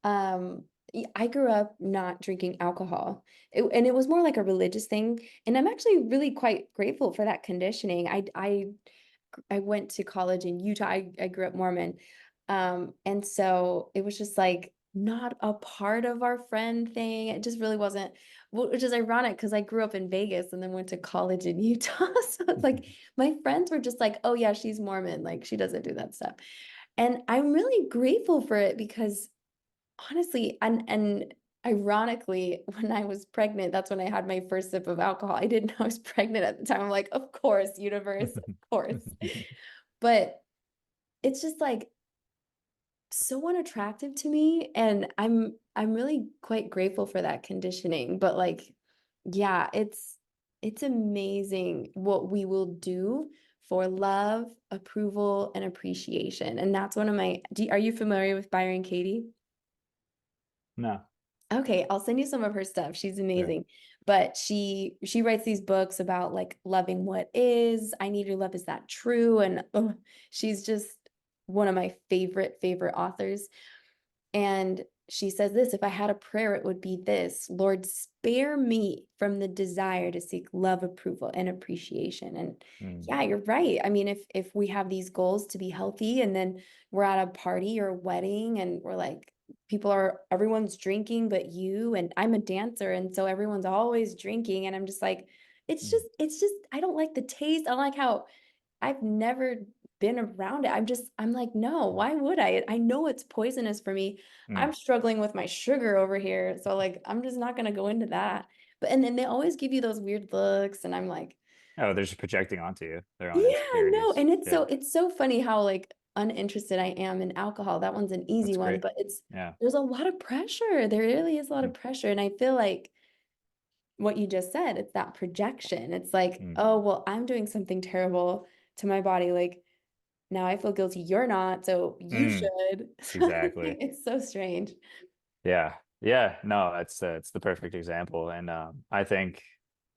I grew up not drinking alcohol. And it was more like a religious thing, and I'm actually really quite grateful for that conditioning. I went to college in Utah. I grew up Mormon. And so it was just like not a part of our friend thing. It just really wasn't, which is ironic because I grew up in Vegas and then went to college in Utah. So it's like my friends were just like, oh yeah, she's Mormon. Like she doesn't do that stuff. And I'm really grateful for it because honestly, and ironically, when I was pregnant, that's when I had my first sip of alcohol. I didn't know I was pregnant at the time. I'm like, of course, universe, of course. But it's just like so unattractive to me, and I'm really quite grateful for that conditioning. But like, yeah, it's amazing what we will do for love, approval, and appreciation. And that's one of my, are you familiar with Byron Katie? No. Okay, I'll send you some of her stuff. She's Okay. amazing. But she writes these books about like loving what is. I need your love. Is that true? And she's just one of my favorite authors. And she says this, if I had a prayer, it would be this: Lord, spare me from the desire to seek love, approval, and appreciation. And Mm, yeah, you're right. I mean, if we have these goals to be healthy, and then we're at a party or a wedding and we're like, everyone's drinking but you, and I'm a dancer, and so everyone's always drinking, and I'm just like, mm, it's just, I don't like the taste. I don't like how, I've never been around it. I'm like, no, why would I? I know it's poisonous for me. mm. I'm struggling with my sugar over here. So like, I'm just not gonna go into that. But and then they always give you those weird looks, and I'm like, Oh, they're just projecting onto you their own yeah, no. insecurities. And Yeah, it's so funny how like uninterested I am in alcohol. That one's an easy that's one, great. but it's Yeah. there's a lot of pressure. There really is a lot Mm, of pressure. And I feel like what you just said, it's that projection. It's like, mm, oh, well, I'm doing something terrible to my body. Like, now I feel guilty. You're not, so you mm. should. Exactly. It's so strange. Yeah. Yeah. No, it's the perfect example. And I think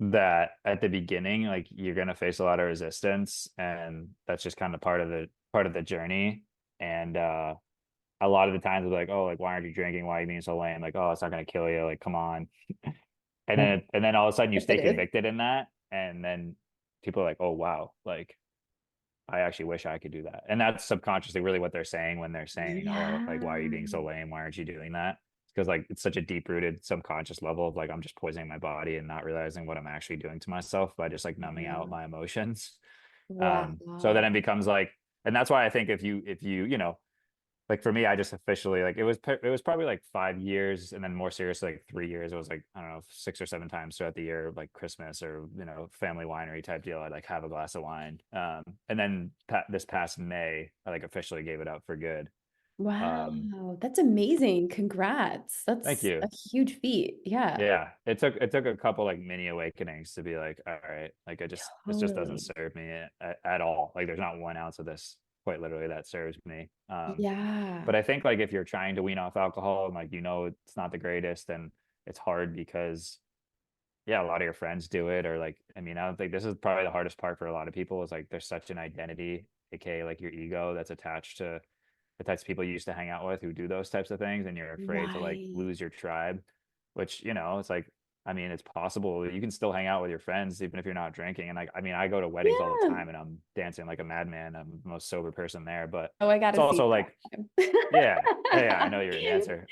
that at the beginning, like you're gonna face a lot of resistance, and that's just kind of part of the journey. And a lot of the times it's like, oh, like why aren't you drinking? Why are you being so lame? Like, oh, it's not gonna kill you. Like, come on. And then all of a sudden you Yes, stay it is. convicted in that, and then people are like, oh wow, like I actually wish I could do that. And that's subconsciously really what they're saying when they're saying, oh, like, why are you Yeah. being so lame? Why aren't you doing that? Because like it's such a deep rooted subconscious level of like I'm just poisoning my body and not realizing what I'm actually doing to myself by just like numbing out Yeah. my emotions. So then Wow. it becomes like, and that's why I think if you like for me, I just officially like it was probably like 5 years, and then more seriously like 3 years. It was like I don't know 6 or 7 times throughout the year, like Christmas or family winery type deal. I'd like have a glass of wine, and then this past May, I like officially gave it up for good. Um, Wow. That's amazing. Congrats. Thank That's you. a huge feat. Yeah. Yeah, it took a couple like mini awakenings to be like, all right, like this just doesn't Totally. serve me at all. Like there's not 1 ounce of this quite literally that serves me. But Yeah. I think like if you're trying to wean off alcohol and like it's not the greatest, and it's hard because yeah, a lot of your friends do it, or like I mean, I don't think this is probably the hardest part for a lot of people is like there's such an identity, aka like your ego that's attached to the types of people you used to hang out with who do those types of things, and you're afraid to like Right. lose your tribe, which it's like I mean it's possible you can still hang out with your friends even if you're not drinking. And like I mean I go to weddings all the Yeah. time and I'm dancing like a madman. I'm the most sober person there, but Oh, I it's gotta see also like yeah, yeah, I that. know you're a dancer.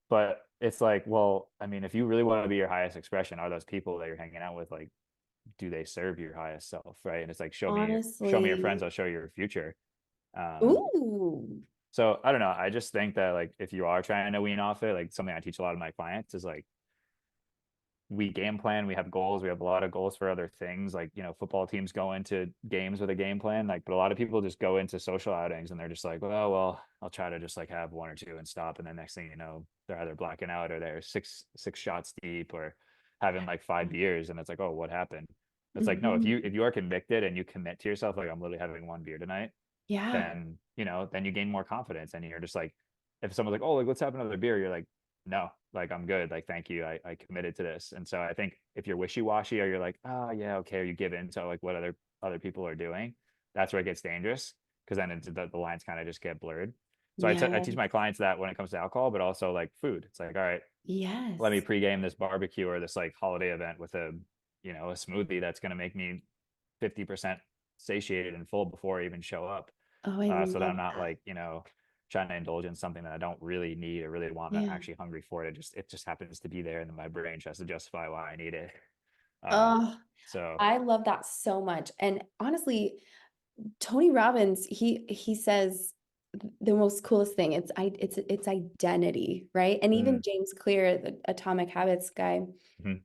But it's like, well, I mean, if you really want to be your highest expression, are those people that you're hanging out with like, do they serve your highest self, right? And it's like, show me your friends, Honestly. I'll show you your future. Um, Ooh. so I don't know. I just think that like if you are trying to wean off it, like something I teach a lot of my clients is like we game plan, we have goals, we have a lot of goals for other things. Like, football teams go into games with a game plan, like, but a lot of people just go into social outings and they're just like, well, I'll try to just like have one or two and stop. And then next thing you know, they're either blacking out or they're six shots deep or having like 5 beers. And it's like, oh, what happened? It's like, no, if Mhm. you are convicted and you commit to yourself, like I'm literally having one beer tonight, Yeah. then you gain more confidence and you're just like, if someone's like, oh, like let's have another beer, you're like, no, like I'm good. Like, thank you. I committed to this. And so I think if you're wishy-washy or you're like, oh yeah, okay, or you give in to like what other people are doing, that's where it gets dangerous because then the lines kind of just get blurred. So I teach Yes. my clients that when it comes to alcohol, but also like food. It's like, all right, let me Yes. pregame this barbecue or this like holiday event with a smoothie that's going to make me 50% satiated and full before I even show up. Oh, I So that I'm love not that. like, trying to indulge in something that I don't really need or really want. I'm not Yeah. actually hungry for it. It just happens to be there, and then my brain tries to justify why I need it. Um, Oh, so I love that so much. And honestly, Tony Robbins, he says the most coolest thing. It's identity, right? And even mm, James Clear, the Atomic Habits guy, mhm,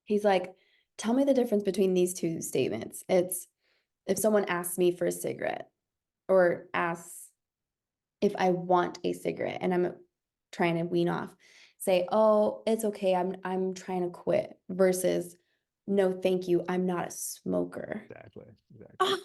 he's like, tell me the difference between these two statements. It's if someone asks me for a cigarette or asks if I want a cigarette and I'm trying to wean off, say, "Oh, it's okay. I'm trying to quit," versus, "No, thank you. I'm not a smoker." exactly. Ah,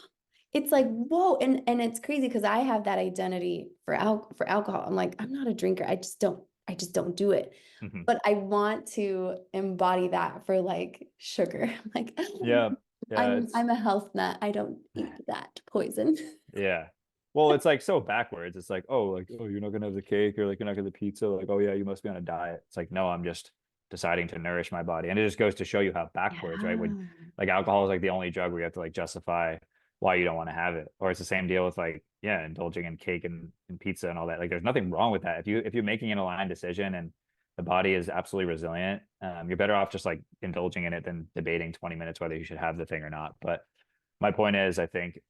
it's like, whoa. And it's crazy because I have that identity for alcohol. I'm like, I'm not a drinker. I just don't do it. Mhm. But I want to embody that for like sugar. I'm like, Yeah, yeah, I'm a health nut. I don't eat that poison. yeah. Well, it's like so backwards. It's like, oh, like, oh, you're not gonna have the cake, or like you're not gonna have the pizza. Like, oh yeah, you must be on a diet. It's like, no, I'm just deciding to nourish my body. And it just goes to show you how backwards, right? When Yeah. like alcohol is like the only drug where you have to like justify why you don't want to have it. Or it's the same deal with like, yeah, indulging in cake and pizza and all that. Like there's nothing wrong with that. If you're making an aligned decision and the body is absolutely resilient, you're better off just like indulging in it than debating 20 minutes whether you should have the thing or not. But my point is, I think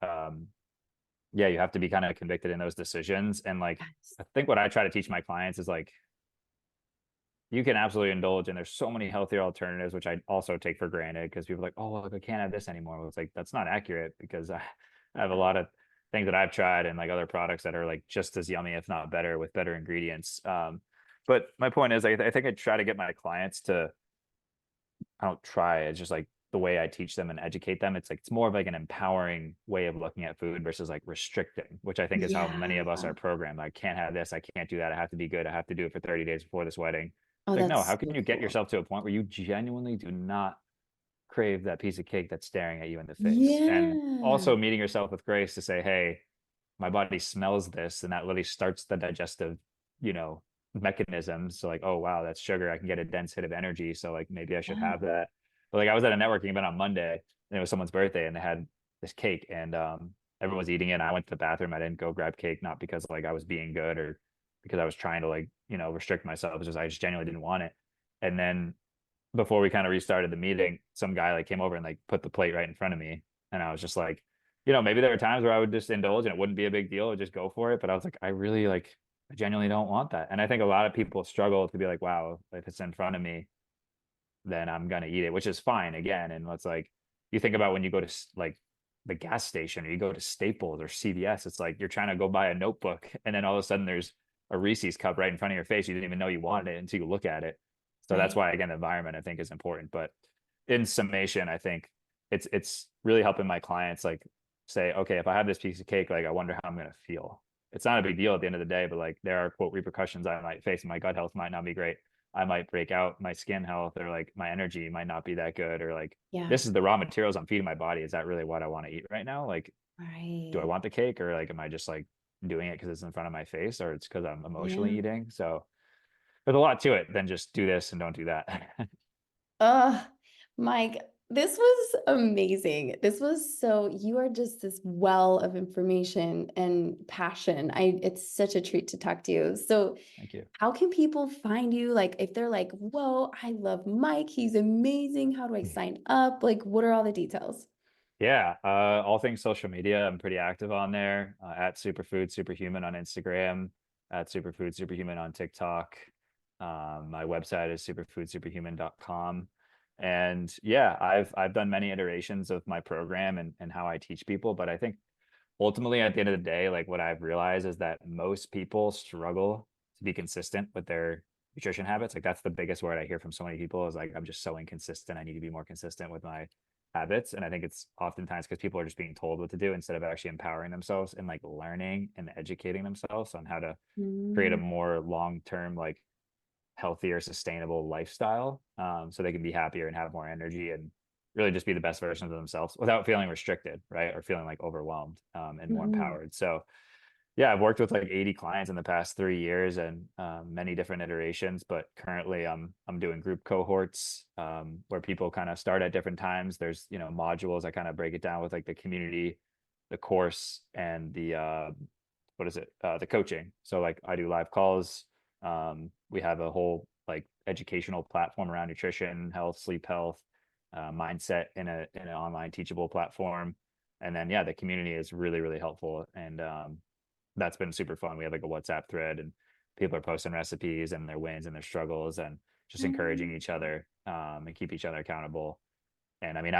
yeah, you have to be kind of convicted in those decisions. And like, Yes. I think what I try to teach my clients is like, you can absolutely indulge, and there's so many healthier alternatives, which I also take for granted because people are like, oh, well, I can't have this anymore. Well, it's like, that's not accurate because I have a lot of things that I've tried and like other products that are like just as yummy, if not better, with better ingredients. But my point is, I think I try to get my clients to, I don't try, it's just like the way I teach them and educate them. It's like it's more of like an empowering way of looking at food versus like restricting, which I think is how many of us Yeah. are programmed. I can't have this, I can't do that, I have to be good, I have to do it for 30 days before this wedding. Oh, It's like, no, that's how can so you get cool. yourself to a point where you genuinely do not crave that piece of cake that's staring at you in the face? And Yeah. also meeting yourself with grace to say, hey, my body smells this, and that really starts the digestive, you know, mechanisms. So like, oh wow, that's sugar, I can get a dense hit of energy, so like maybe I should Yeah. have that. But like I was at a networking event on Monday and it was someone's birthday and they had this cake, and everyone was eating it, and I went to the bathroom. I didn't go grab cake, not because like I was being good or because I was trying to like, you know, restrict myself. It's just I just genuinely didn't want it. And then before we kind of restarted the meeting, some guy like came over and like put the plate right in front of me. And I was just like, you know, maybe there are times where I would just indulge and it wouldn't be a big deal, I'd just go for it. But I was like, I really like, I genuinely don't want that. And I think a lot of people struggle to be like, wow, if it's in front of me, then I'm gonna eat it, which is fine again. And it's like, you think about when you go to like the gas station or you go to Staples or CVS, it's like you're trying to go buy a notebook and then all of a sudden there's a Reese's cup right in front of your face. You didn't even know you wanted it until you look at it. So that's Right. why again, the environment I think is important. But in summation, I think it's really helping my clients like say, okay, if I have this piece of cake, like I wonder how I'm gonna feel. It's not a big deal at the end of the day, but like there are quote repercussions I might face. My gut health might not be great. I might break out, my skin health, or like my energy might not be that good, or like Yeah. this is the raw materials I'm feeding my body. Is that really what I want to eat right now? Like, do I Right. want the cake, or like am I just like doing it because it's in front of my face, or it's because I'm emotionally Yeah. eating? So there's a lot to it than just do this and don't do that. Mike, this was amazing. This was so, you are just this well of information and passion. It's such a treat to talk to you. So, Thank you. how can people find you? Like, if they're like, whoa, I love Mike, he's amazing. How do I sign up? Like, what are all the details? Yeah, all things social media. I'm pretty active on there at SuperfoodSuperHUMAN on Instagram, at SuperfoodSuperHUMAN on TikTok. My website is superfoodsuperhuman.com. And yeah, I've done many iterations of my program and how I teach people, but I think ultimately at the end of the day, like what I've realized is that most people struggle to be consistent with their nutrition habits. Like that's the biggest word I hear from so many people is like, I'm just so inconsistent. I need to be more consistent with my habits. And I think it's oftentimes because people are just being told what to do instead of actually empowering themselves and like learning and educating themselves on how to create a Mm, more long-term, like healthier, sustainable lifestyle. So they can be happier and have more energy and really just be the best versions of themselves without feeling restricted, right? Or feeling like overwhelmed and more mhm. empowered. So yeah, I've worked with like 80 clients in the past 3 years and many different iterations, but currently I'm doing group cohorts where people kind of start at different times. There's, you know, modules. I kind of break it down with like the community, the course, and the what is it? The coaching. So like I do live calls. We have a whole like educational platform around nutrition, health, sleep health, mindset in an online teachable platform. And then yeah, the community is really, really helpful. And that's been super fun. We have like a WhatsApp thread and people are posting recipes and their wins and their struggles and just encouraging each other and keep each other accountable. And I mean,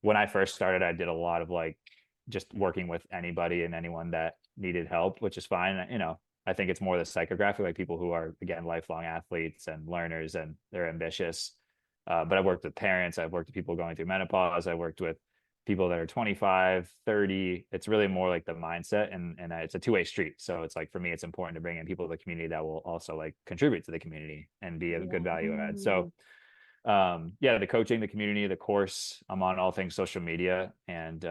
when I first started, I did a lot of like just working with anybody and anyone that needed help, which is fine. You know, I think it's more the psychographic, like people who are, again, lifelong athletes and learners and they're ambitious. But I've worked with parents, I've worked with people going through menopause, I've worked with people that are 25, 30. It's really more like the mindset and it's a two-way street. So it's like for me, it's important to bring in people in the community that will also like contribute to the community and be a good value add. Yeah. So yeah, the coaching, the community, the course, I'm on all things social media. And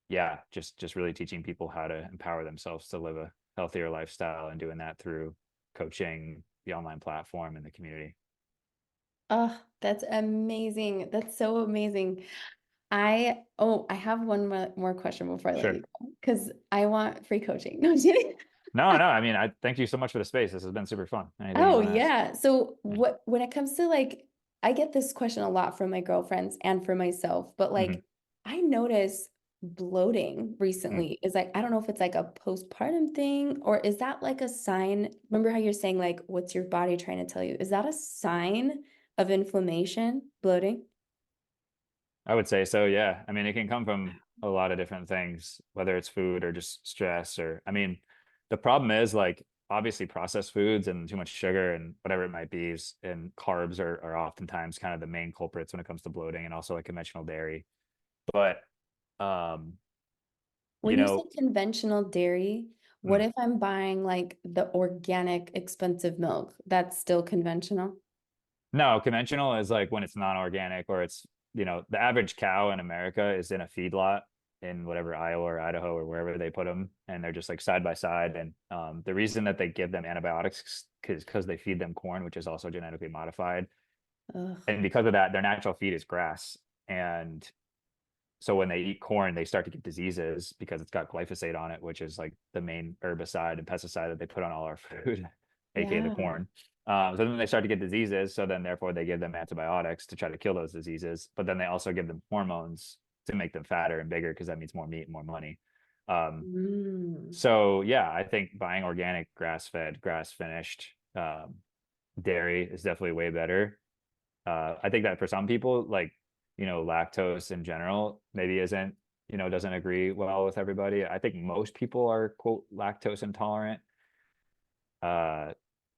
yeah, just really teaching people how to empower themselves to live a healthier lifestyle, and doing that through coaching, the online platform, and the community. Oh, that's amazing. That's so amazing. I have one more question before I let you Sure. go because I want free coaching. No, I'm kidding. No, no, I mean, I thank you so much for the space. This has been super fun. Anything you Oh want to ask? yeah. So Yeah. when it comes to like I get this question a lot from my girlfriends and for myself, but Mhm. like I notice bloating Mm. recently is like I don't know if it's like a postpartum thing or is that like a sign? Remember how you're saying like what's your body trying to tell you? Is that a sign of inflammation, bloating? I would say so, yeah. I mean, it can come from a lot of different things, whether it's food or just stress, or I mean, the problem is like obviously processed foods and too much sugar and whatever it might be and carbs are oftentimes kind of the main culprits when it comes to bloating, and also like conventional dairy. But um, you When you say know, conventional dairy, what mm, if I'm buying like the organic expensive milk? That's still conventional? no, conventional is like when it's non-organic, or it's, the average cow in America is in a feedlot in whatever Iowa or Idaho or wherever they put them, and they're just like side by side. And the reason that they give them antibiotics is because they feed them corn, which is also genetically modified, Ugh, and because of that, their natural feed is grass. And so when they eat corn, they start to get diseases because it's got glyphosate on it, which is like the main herbicide and pesticide that they put on all our food, aka the yeah. corn. So then they start to get diseases. So then, therefore, they give them antibiotics to try to kill those diseases. But then they also give them hormones to make them fatter and bigger because that means more meat and more money. Um, Mm. so yeah, I think buying organic, grass-fed, grass-finished dairy is definitely way better. I think that for some people, like, lactose in general maybe isn't, doesn't agree well with everybody. I think most people are, quote, lactose intolerant, uh,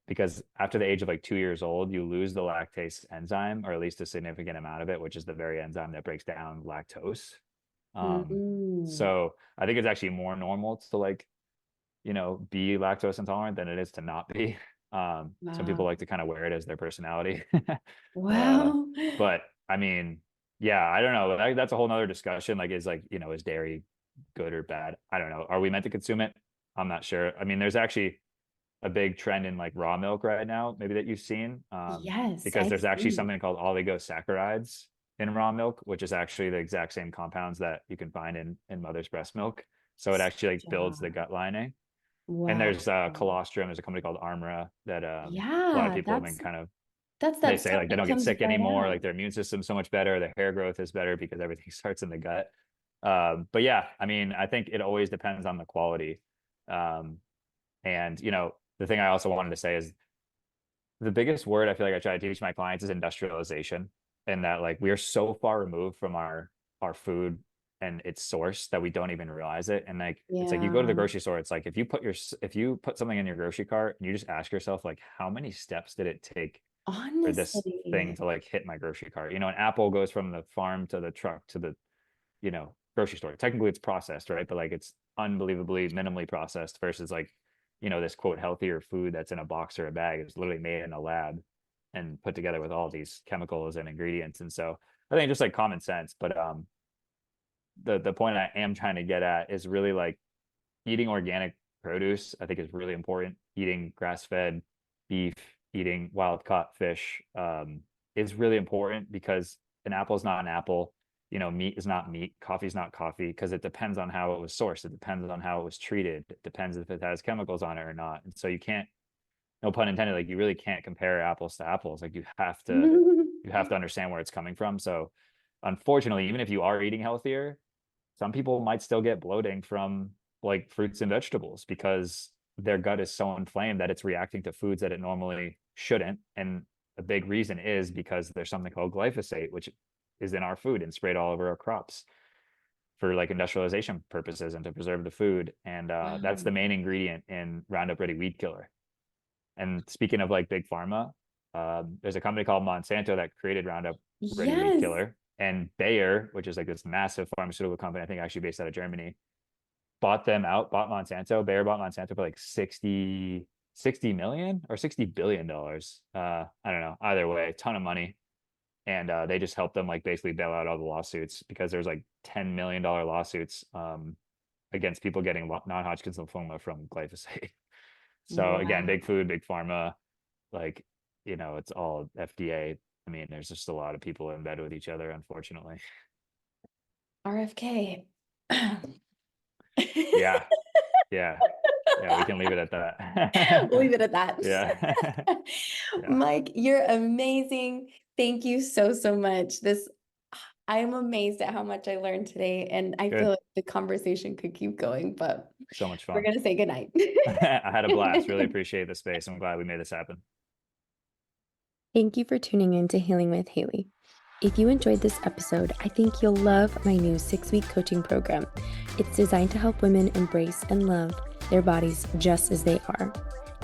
because after the age of like 2 years old, you lose the lactase enzyme, or at least a significant amount of it, which is the very enzyme that breaks down lactose. Mm. So I think it's actually more normal to like, be lactose intolerant than it is to not be. Some people Wow. like to kind of wear it as their personality. uh, Wow. but I mean, yeah, I don't know. That's a whole nother discussion. Like, is dairy good or bad? I don't know. Are we meant to consume it? I'm not sure. I mean, there's actually a big trend in like raw milk right now, maybe that you've seen, Yes, because I've there's actually seen something called oligosaccharides in raw milk, which is actually the exact same compounds that you can find in mother's breast milk. So it actually like builds the Stop. gut lining. And Wow. there's colostrum. There's a company called Armra that a lot of Yeah, people have been kind of, that's they that say stuff like they that don't get comes sick right anymore, out. like their immune system's so much better, their hair growth is better because everything starts in the gut. But yeah, I mean, I think it always depends on the quality. Um, and the thing I also wanted to say is the biggest word I feel like I try to teach my clients is industrialization, and that like we are so far removed from our food and its source that we don't even realize it. And like it's like you go to the Yeah, grocery store, it's like if you put something in your grocery cart and you just ask yourself like how many steps did it take for this thing honestly. to like hit my grocery cart? An apple goes from the farm to the truck to the grocery store. Technically it's processed, right? But like it's unbelievably minimally processed versus like, this, quote, healthier food that's in a box or a bag is literally made in a lab and put together with all these chemicals and ingredients. And so I think just like common sense. But the point I am trying to get at is really like eating organic produce, I think, is really important. Eating grass-fed beef, eating wild caught fish, is really important because an apple is not an apple. Meat is not meat. Coffee is not coffee because it depends on how it was sourced. It depends on how it was treated. It depends if it has chemicals on it or not. And so you can't, no pun intended, like you really can't compare apples to apples. Like you have to understand where it's coming from. So unfortunately, even if you are eating healthier, some people might still get bloating from like fruits and vegetables because their gut is so inflamed that it's reacting to foods that it normally shouldn't. And a big reason is because there's something called glyphosate, which is in our food and sprayed all over our crops for like industrialization purposes and to preserve the food. And that's the Wow. main ingredient in Roundup Ready weed killer. And speaking of like big pharma, there's a company called Monsanto that created Roundup Ready weed Yes. killer, and Bayer, which is like this massive pharmaceutical company, I think actually based out of Germany, bought them out, bought Monsanto. Bayer bought Monsanto for like 60 million or $60 billion. I don't know. Either way, a ton of money. and they just helped them like basically bail out all the lawsuits, because there's like $10 million lawsuits against people getting non-Hodgkin's lymphoma from glyphosate. So again, Wow. big food, big pharma, like, it's all FDA. I mean, there's just a lot of people in bed with each other, unfortunately. RFK. Yeah. Yeah. Yeah. We can leave it at that. We'll leave it at that. Yeah. Yeah. Mike, you're amazing. Thank you so, so much. I'm amazed at how much I learned today, and I feel Good. like the conversation could keep going, but So much we're fun. gonna say goodnight. I had a blast. Really appreciate the space. I'm glad we made this happen. Thank you for tuning in to Healing with Haley. If you enjoyed this episode, I think you'll love my new 6-week coaching program. It's designed to help women embrace and love their bodies just as they are.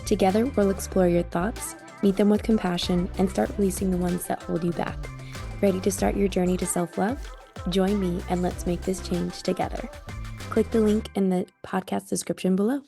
Together, we'll explore your thoughts, meet them with compassion, and start releasing the ones that hold you back. Ready to start your journey to self-love? Join me and let's make this change together. Click the link in the podcast description below.